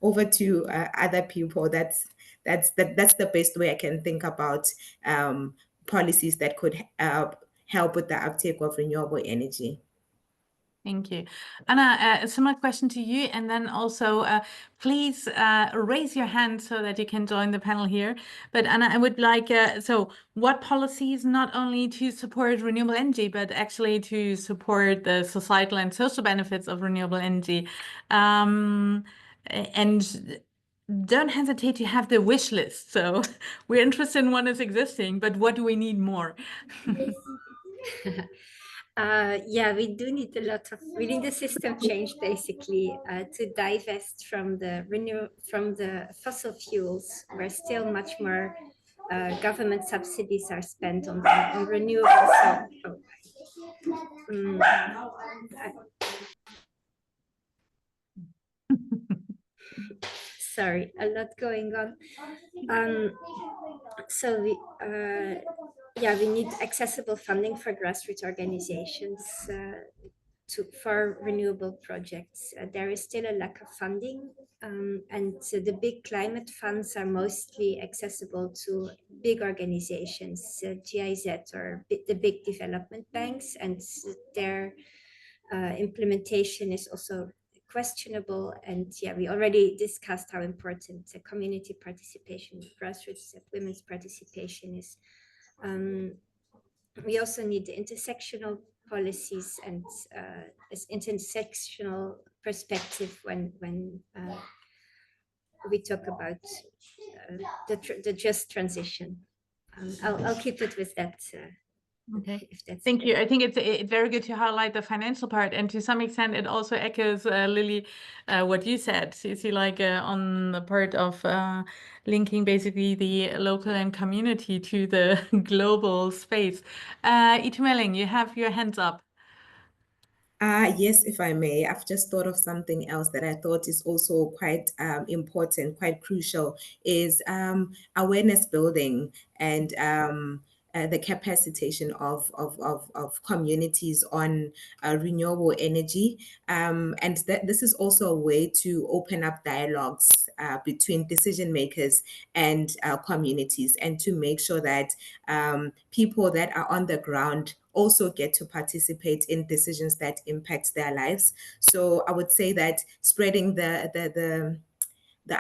over to other people. That's the best way I can think about policies that could help with the uptake of renewable energy. Thank you. Anna, a similar question to you, and then also please raise your hand so that you can join the panel here. But Anna, I would like, so what policies not only to support renewable energy, but actually to support the societal and social benefits of renewable energy? And don't hesitate to have the wish list. So we're interested in what is existing, but what do we need more? Yeah, we do need a lot of, we need a system change basically to divest from the fossil fuels, where still much more government subsidies are spent on renewables. Sorry, a lot going on. So we need accessible funding for grassroots organizations for renewable projects. There is still a lack of funding, and so the big climate funds are mostly accessible to big organizations, GIZ or the big development banks, and their implementation is also questionable. And yeah, we already discussed how important community participation, grassroots women's participation is. We also need intersectional policies and intersectional perspective when we talk about the just transition. I'll keep it with that. Okay. If that's Thank you. I think it's very good to highlight the financial part, and to some extent it also echoes, Lily, what you said. So you see, like on the part of linking basically the local and community to the global space. Itumeleng, you have your hands up. Yes, if I may, I've just thought of something else that I thought is also quite important, quite crucial, is awareness building and the capacitation of communities on renewable energy. And that this is also a way to open up dialogues between decision makers and communities, and to make sure that people that are on the ground also get to participate in decisions that impact their lives. So I would say that spreading the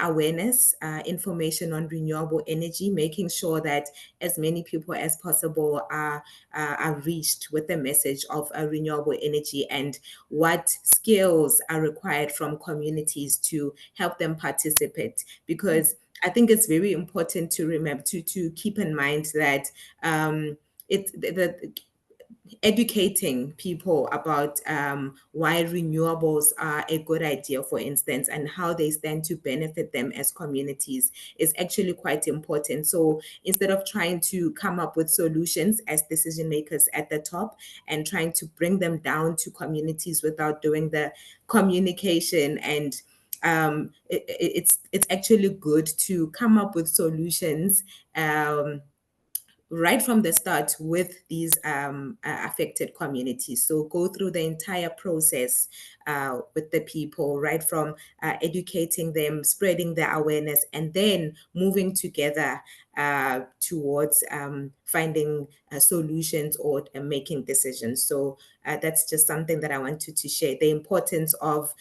awareness, information on renewable energy, making sure that as many people as possible are reached with the message of renewable energy, and what skills are required from communities to help them participate. Because I think it's very important to remember, to keep in mind that educating people about why renewables are a good idea, for instance, and how they stand to benefit them as communities is actually quite important. So instead of trying to come up with solutions as decision makers at the top and trying to bring them down to communities without doing the communication, and it's actually good to come up with solutions right from the start with these affected communities. So go through the entire process with the people, right from educating them, spreading the awareness, and then moving together towards finding solutions or making decisions. So that's just something that I wanted to share, the importance of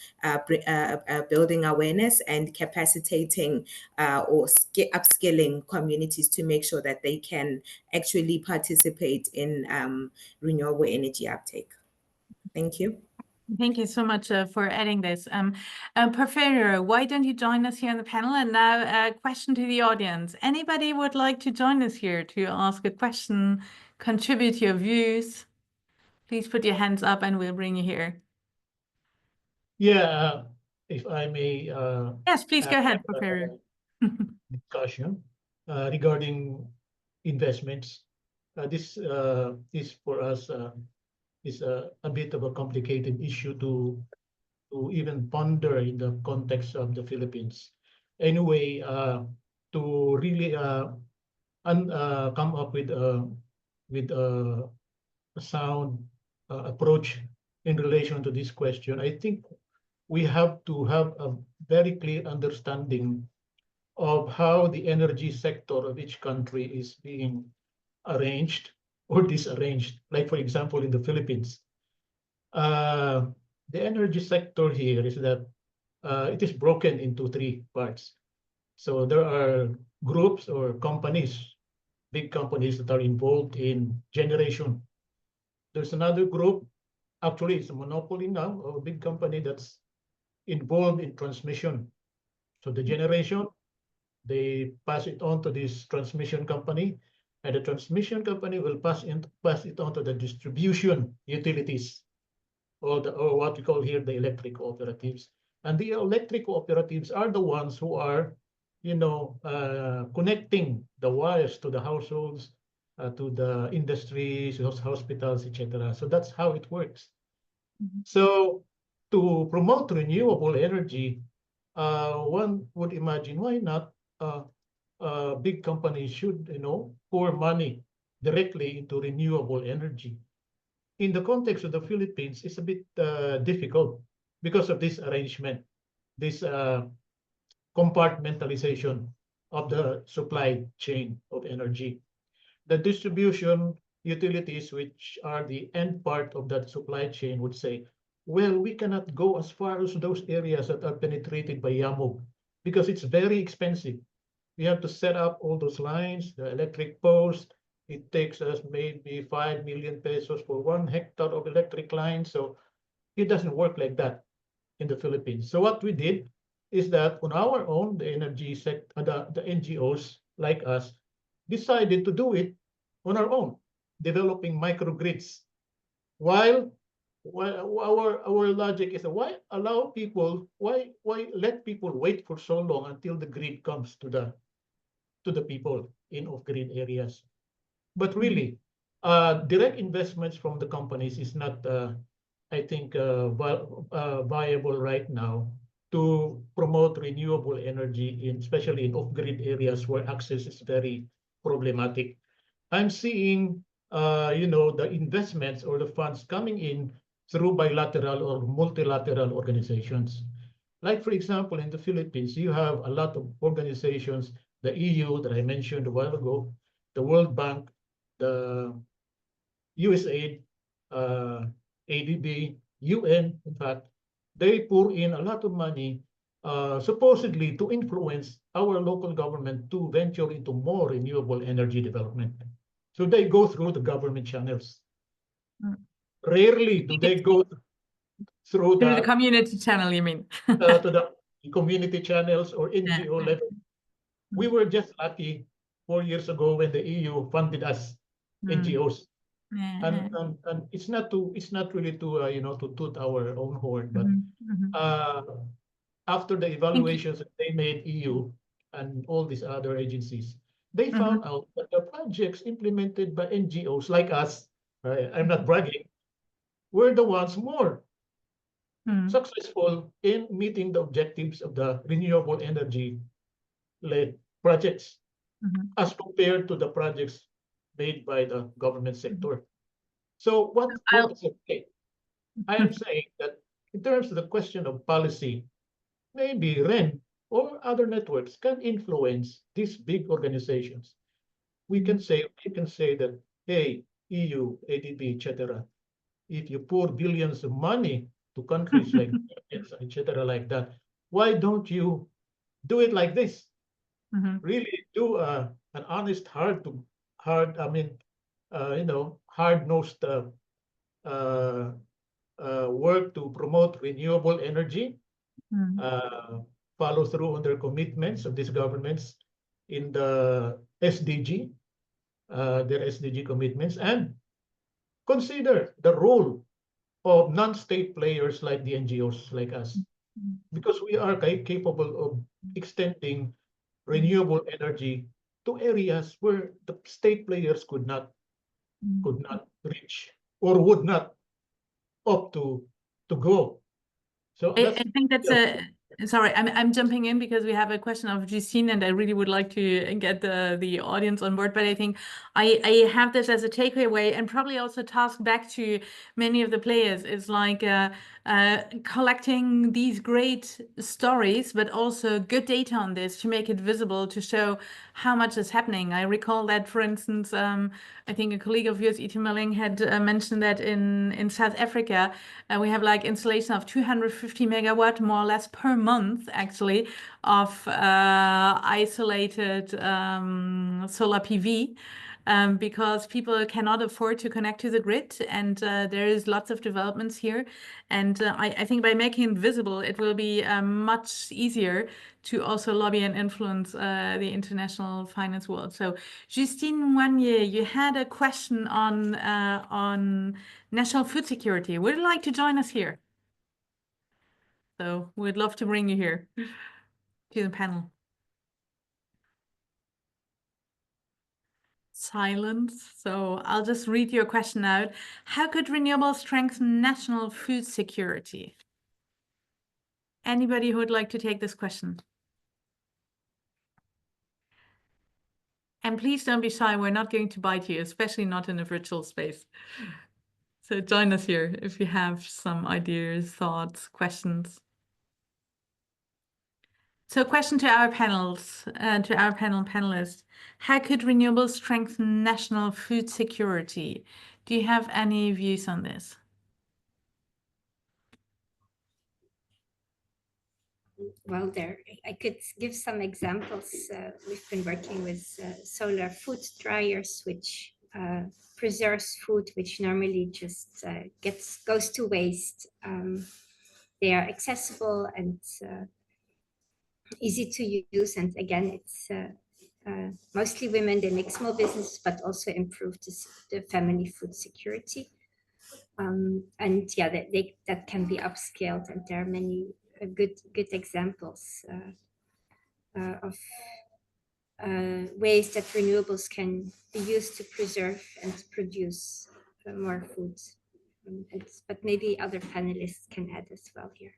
building awareness and capacitating or upskilling communities to make sure that they can actually participate in renewable energy uptake. Thank you. Thank you so much for adding this. Porfirio, why don't you join us here on the panel? And now a question to the audience. Anybody would like to join us here to ask a question, contribute your views? Please put your hands up and we'll bring you here. Yeah, if I may. Yes, please go ahead, Porfirio. Discussion regarding investments. This is for us is a bit of a complicated issue to even ponder in the context of the Philippines. Anyway, to really come up with a sound approach in relation to this question, I think we have to have a very clear understanding of how the energy sector of each country is being arranged or disarranged. Like, for example, in the Philippines, the energy sector here is that it is broken into three parts. So there are groups or companies, big companies that are involved in generation. There's another group, actually it's a monopoly now, of a big company that's involved in transmission. So the generation, they pass it on to this transmission company, and the transmission company will pass it on to the distribution utilities, or what we call here the electric cooperatives. And the electric cooperatives are the ones who are, connecting the wires to the households, to the industries, hospitals, etc. So that's how it works. So to promote renewable energy, one would imagine, why not big companies should, pour money directly into renewable energy. In the context of the Philippines, it's a bit difficult because of this arrangement, this compartmentalization of the supply chain of energy. The distribution utilities, which are the end part of that supply chain, would say, well, we cannot go as far as those areas that are penetrated by Yamog because it's very expensive. We have to set up all those lines, the electric posts. It takes us maybe 5 million pesos for 1 hectare of electric line. So it doesn't work like that in the Philippines. So what we did is that on our own, the energy sector, the NGOs like us, decided to do it on our own, developing microgrids. While our logic is, why allow people, why let people wait for so long until the grid comes to the people in off-grid areas? But really, direct investments from the companies is not, I think, viable right now to promote renewable energy, especially in off-grid areas where access is very problematic. I'm seeing, the investments or the funds coming in through bilateral or multilateral organizations. Like, for example, in the Philippines, you have a lot of organizations, the EU that I mentioned a while ago, the World Bank, the USAID, ADB, UN, in fact, they pour in a lot of money, supposedly to influence our local government to venture into more renewable energy development. So they go through the government channels. Rarely do they go through the community channel, you mean? to the community channels or NGO level. We were just lucky 4 years ago when the EU funded us, NGOs. And it's not really to toot our own horn, but after the evaluations that they made, EU and all these other agencies, they found out that the projects implemented by NGOs like us, I'm not bragging, were the ones more successful in meeting the objectives of the renewable energy-led projects as compared to the projects made by the government sector. So what is it? I am saying that in terms of the question of policy, maybe REN or other networks can influence these big organizations. We can say that, hey, EU, ADB, etc., if you pour billions of money to countries like etc., like that, why don't you do it like this? Really do an honest, hard-nosed work to promote renewable energy, follow through on their commitments of these governments in the SDG, their SDG commitments, and consider the role of non-state players like the NGOs like us, because we are capable of extending renewable energy to areas where the state players could not reach or would not opt to go. So I think that's sorry, I'm jumping in because we have a question of Justine, and I really would like to get the audience on board. But I think I have this as a takeaway and probably also task back to many of the players. It's like collecting these great stories, but also good data on this to make it visible, to show how much is happening. I recall that, for instance, I think a colleague of yours, Ita Milling, had mentioned that in South Africa, we have like installation of 250 megawatt, more or less per month, actually, of isolated solar PV. Because people cannot afford to connect to the grid, and there is lots of developments here. And I think by making it visible, it will be much easier to also lobby and influence the international finance world. So, Justine Wanye, you had a question on national food security. Would you like to join us here? So we'd love to bring you here to the panel. Silence. So I'll just read your question out. How could renewables strengthen national food security? Anybody who would like to take this question? And please don't be shy. We're not going to bite you, especially not in a virtual space. So join us here if you have some ideas, thoughts, questions. So question to our panels, to our panelists. How could renewables strengthen national food security? Do you have any views on this? Well, I could give some examples. We've been working with solar food dryers, which preserves food which normally just goes to waste. They are accessible and easy to use, and again, it's mostly women. They make small business, but also improve the family food security. And yeah, that can be upscaled, and there are many good examples of ways that renewables can be used to preserve and produce more food. But maybe other panelists can add as well here.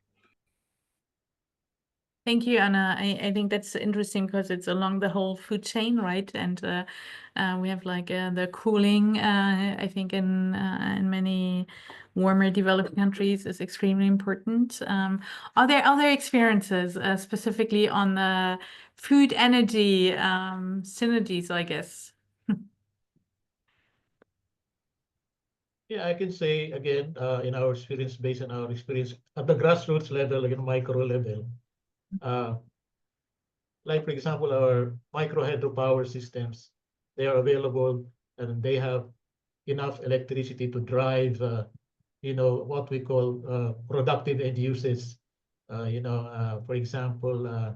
Thank you, Anna. I think that's interesting because it's along the whole food chain, right? And we have like the cooling, I think in many warmer developed countries is extremely important. Are there other experiences specifically on the food energy synergies, I guess? Yeah, I can say again, in our experience, based on our experience at the grassroots level, like micro level, like for example, our micro hydropower systems, they are available and they have enough electricity to drive, what we call productive end uses. For example,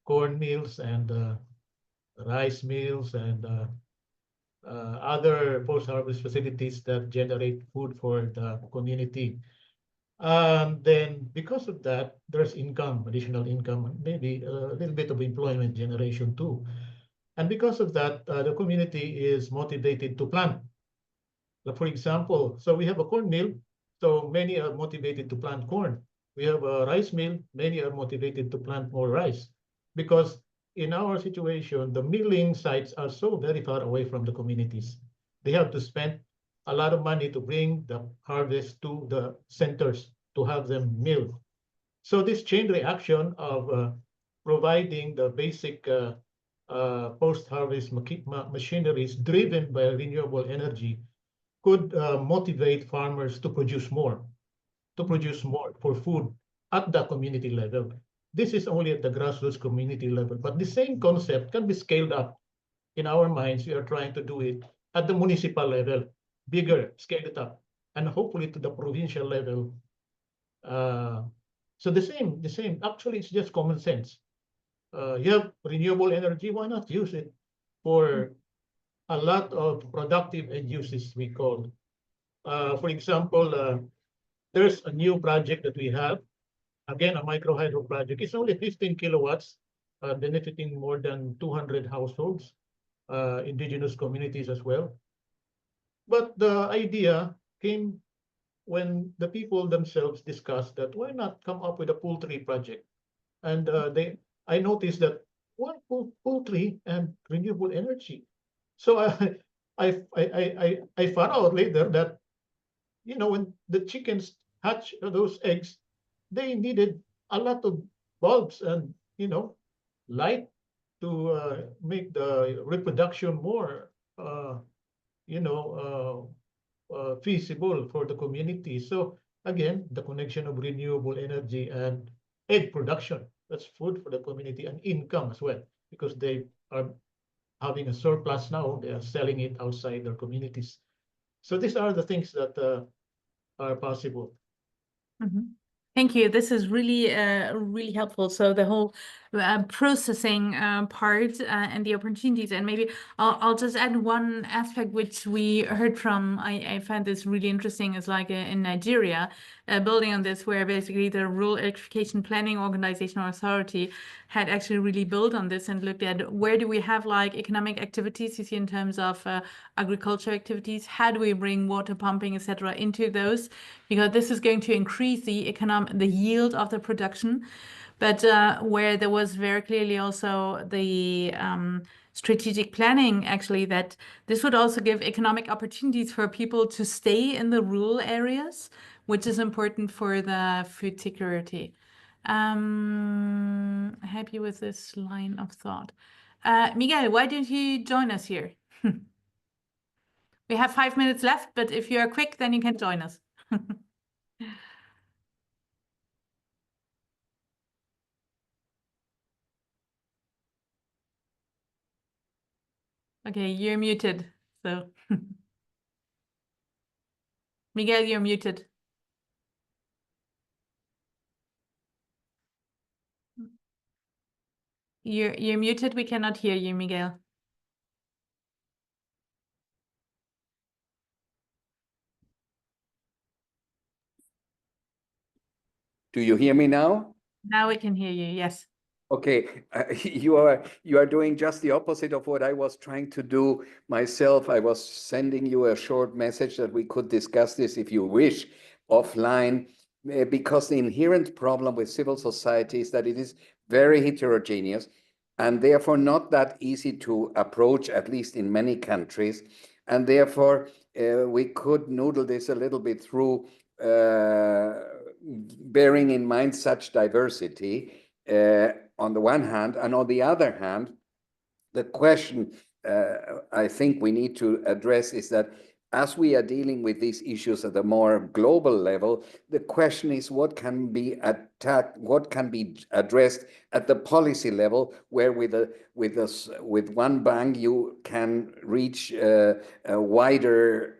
corn mills and rice mills and other post-harvest facilities that generate food for the community. Then because of that, there's income, additional income, maybe a little bit of employment generation too. And because of that, the community is motivated to plant. For example, so we have a corn mill, so many are motivated to plant corn. We have a rice mill, many are motivated to plant more rice. Because in our situation, the milling sites are so very far away from the communities. They have to spend a lot of money to bring the harvest to the centers to have them milled. So this chain reaction of providing the basic post-harvest machineries driven by renewable energy could motivate farmers to produce more for food at the community level. This is only at the grassroots community level, but the same concept can be scaled up. In our minds, we are trying to do it at the municipal level, bigger, scale it up, and hopefully to the provincial level. So the same. Actually, it's just common sense. You have renewable energy, why not use it for a lot of productive end uses, we call. For example, there's a new project that we have, again, a micro hydro project. It's only 15 kilowatts, benefiting more than 200 households, indigenous communities as well. But the idea came when the people themselves discussed that why not come up with a poultry project? And I noticed that what poultry and renewable energy. So I found out later that when the chickens hatch those eggs, they needed a lot of bulbs and, light to make the reproduction more, feasible for the community. So again, the connection of renewable energy and egg production, that's food for the community and income as well, because they are having a surplus now. They are selling it outside their communities. So these are the things that are possible. Thank you. This is really, really helpful. So the whole processing part and the opportunities, and maybe I'll just add one aspect which we heard from. I find this really interesting. Is like in Nigeria, building on this, where basically the Rural Electrification Planning Organization or Authority had actually really built on this and looked at where do we have like economic activities, you see, in terms of agriculture activities. How do we bring water pumping, etc., into those? Because this is going to increase the yield of the production, but where there was very clearly also the strategic planning, actually, that this would also give economic opportunities for people to stay in the rural areas, which is important for the food security. Happy with this line of thought. Miguel, why don't you join us here? We have 5 minutes left, but if you are quick, then you can join us. Okay, you're muted. So, Miguel, you're muted. You're muted. We cannot hear you, Miguel. Do you hear me now? Now we can hear you. Yes. Okay, you are doing just the opposite of what I was trying to do myself. I was sending you a short message that we could discuss this, if you wish, offline, because the inherent problem with civil society is that it is very heterogeneous and therefore not that easy to approach, at least in many countries. And therefore, we could noodle this a little bit through bearing in mind such diversity on the one hand, and on the other hand, the question I think we need to address is that as we are dealing with these issues at a more global level, the question is what can be attacked, what can be addressed at the policy level, where with one bang you can reach a wider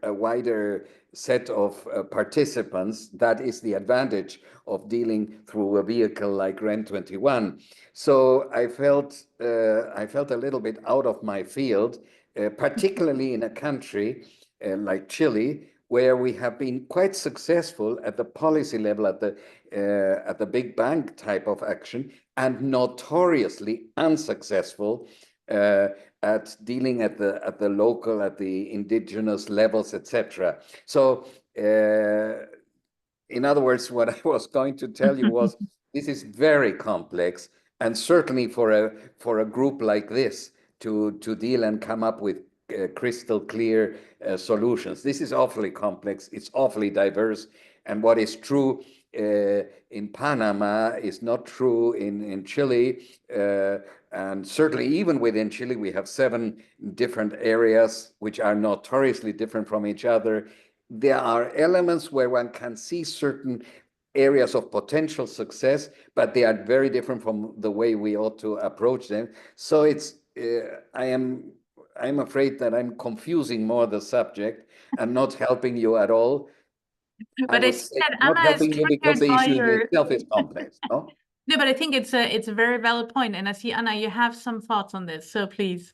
set of participants. That is the advantage of dealing through a vehicle like REN21. So I felt a little bit out of my field, particularly in a country like Chile, where we have been quite successful at the policy level, at the big bank type of action, and notoriously unsuccessful at dealing at the local, at the indigenous levels, etc. So, in other words, what I was going to tell you was this is very complex, and certainly for a group like this to deal and come up with crystal clear solutions. This is awfully complex. It's awfully diverse, and what is true in Panama is not true in Chile, and certainly even within Chile, we have 7 different areas which are notoriously different from each other. There are elements where one can see certain areas of potential success, but they are very different from the way we ought to approach them. So it's I'm afraid that I'm confusing more the subject and not helping you at all. But I think that not Anna is helping you because the issue your... itself is complex, no? No, but I think it's a very valid point, and I see, Anna, you have some thoughts on this, so please.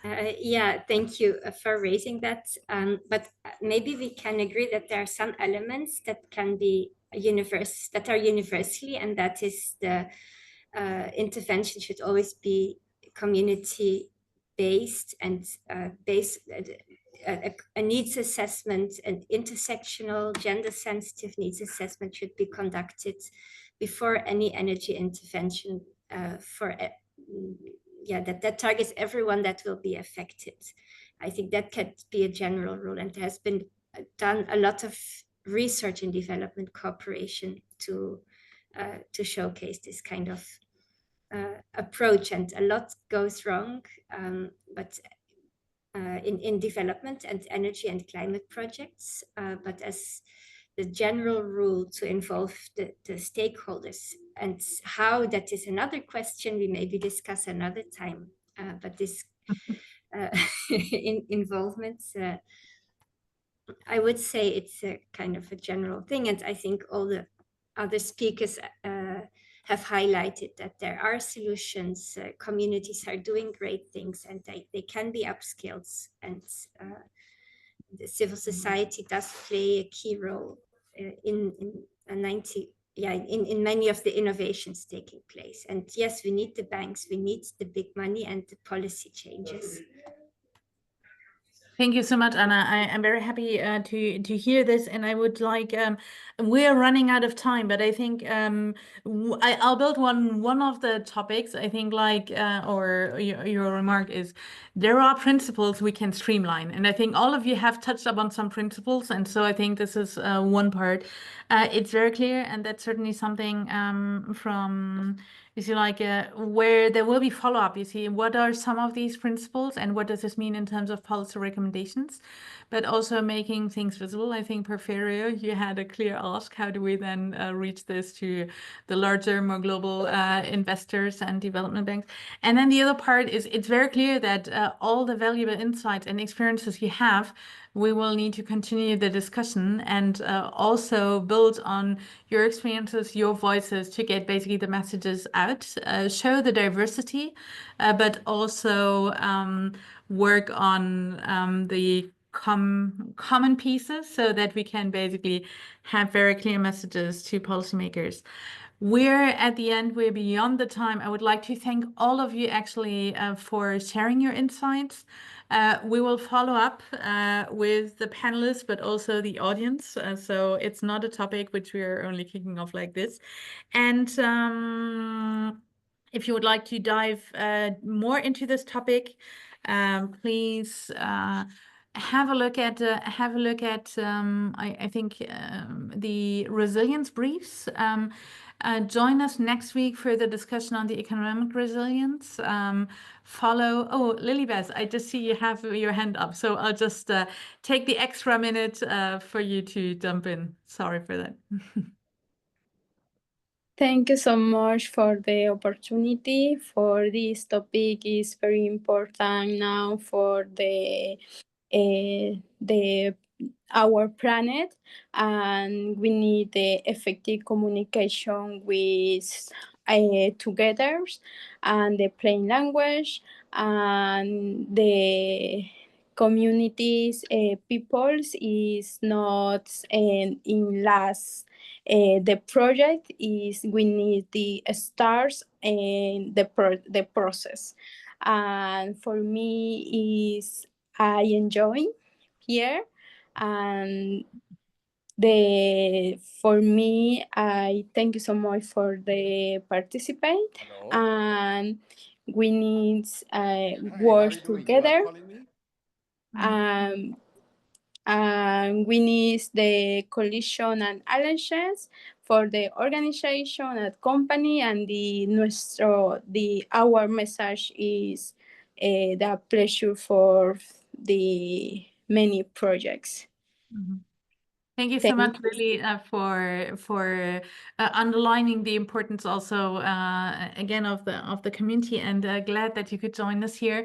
Yeah, thank you for raising that. But maybe we can agree that there are some elements that can be that are universally, and that is the intervention should always be community-based and based a needs assessment, an intersectional, gender-sensitive needs assessment should be conducted before any energy intervention that targets everyone that will be affected. I think that could be a general rule, and there has been done a lot of research and development cooperation to showcase this kind of approach. And a lot goes wrong, but in development and energy and climate projects, but as the general rule, to involve the stakeholders. And how, that is another question we maybe discuss another time, but this involvement, I would say it's a kind of a general thing. And I think all the other speakers have highlighted that there are solutions. Communities are doing great things, and they can be upskilled. And the civil society does play a key role in many of the innovations taking place. And yes, we need the banks, we need the big money and the policy changes. Thank you so much, Anna. I'm very happy to hear this, and I would like we're running out of time, but I think I'll build one of the topics. I think or your remark is there are principles we can streamline, and I think all of you have touched upon some principles, and so I think this is one part. It's very clear, and that's certainly something from. You see, where there will be follow-up, you see, what are some of these principles and what does this mean in terms of policy recommendations, but also making things visible. I think, Porfirio, you had a clear ask, how do we then reach this to the larger, more global investors and development banks? And then the other part is it's very clear that all the valuable insights and experiences you have, we will need to continue the discussion and also build on your experiences, your voices to get basically the messages out, show the diversity, but also work on the common pieces so that we can basically have very clear messages to policymakers. We're at the end, we're beyond the time. I would like to thank all of you actually for sharing your insights. We will follow up with the panelists, but also the audience. So it's not a topic which we are only kicking off like this. And if you would like to dive more into this topic, please have a look at I think the resilience briefs. Join us next week for the discussion on the economic resilience. Follow. Oh, Lilybeth, I just see you have your hand up, so I'll just take the extra minute for you to jump in. Sorry for that. Thank you so much for the opportunity. For this topic is very important now for our planet, and we need the effective communication with together, and the plain language, and the communities peoples is not in last. The project is we need the stars and the process, and for me is I enjoy here, and for me I thank you so much for the participate. Hello. And we need work together. And we need the coalition and alliances for the organization and company, and our message is the pleasure for the many projects. Mm-hmm. Thank you so much, Lily, for underlining the importance also again of the community, and glad that you could join us here.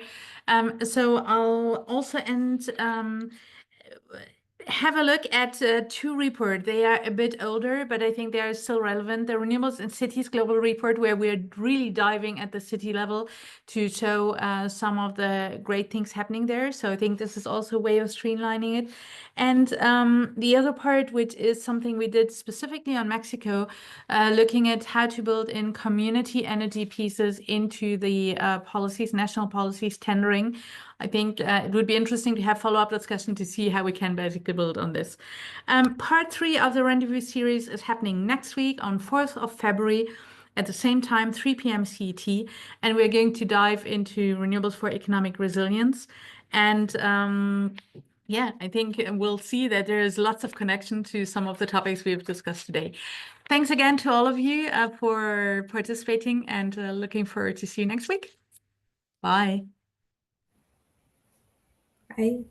So I'll also end. Have a look at two reports. They are a bit older, but I think they are still relevant. The Renewables in Cities Global Report, where we're really diving at the city level to show some of the great things happening there. So I think this is also a way of streamlining it. And the other part, which is something we did specifically on Mexico, looking at how to build in community energy pieces into the policies, national policies, tendering. I think it would be interesting to have follow-up discussion to see how we can basically build on this. Part 3 of the Rendezvous series is happening next week on 4th of February at the same time, 3 p.m. CET, and we're going to dive into renewables for economic resilience. And yeah, I think we'll see that there's lots of connection to some of the topics we've discussed today. Thanks again to all of you for participating, and looking forward to see you next week. Bye. Bye.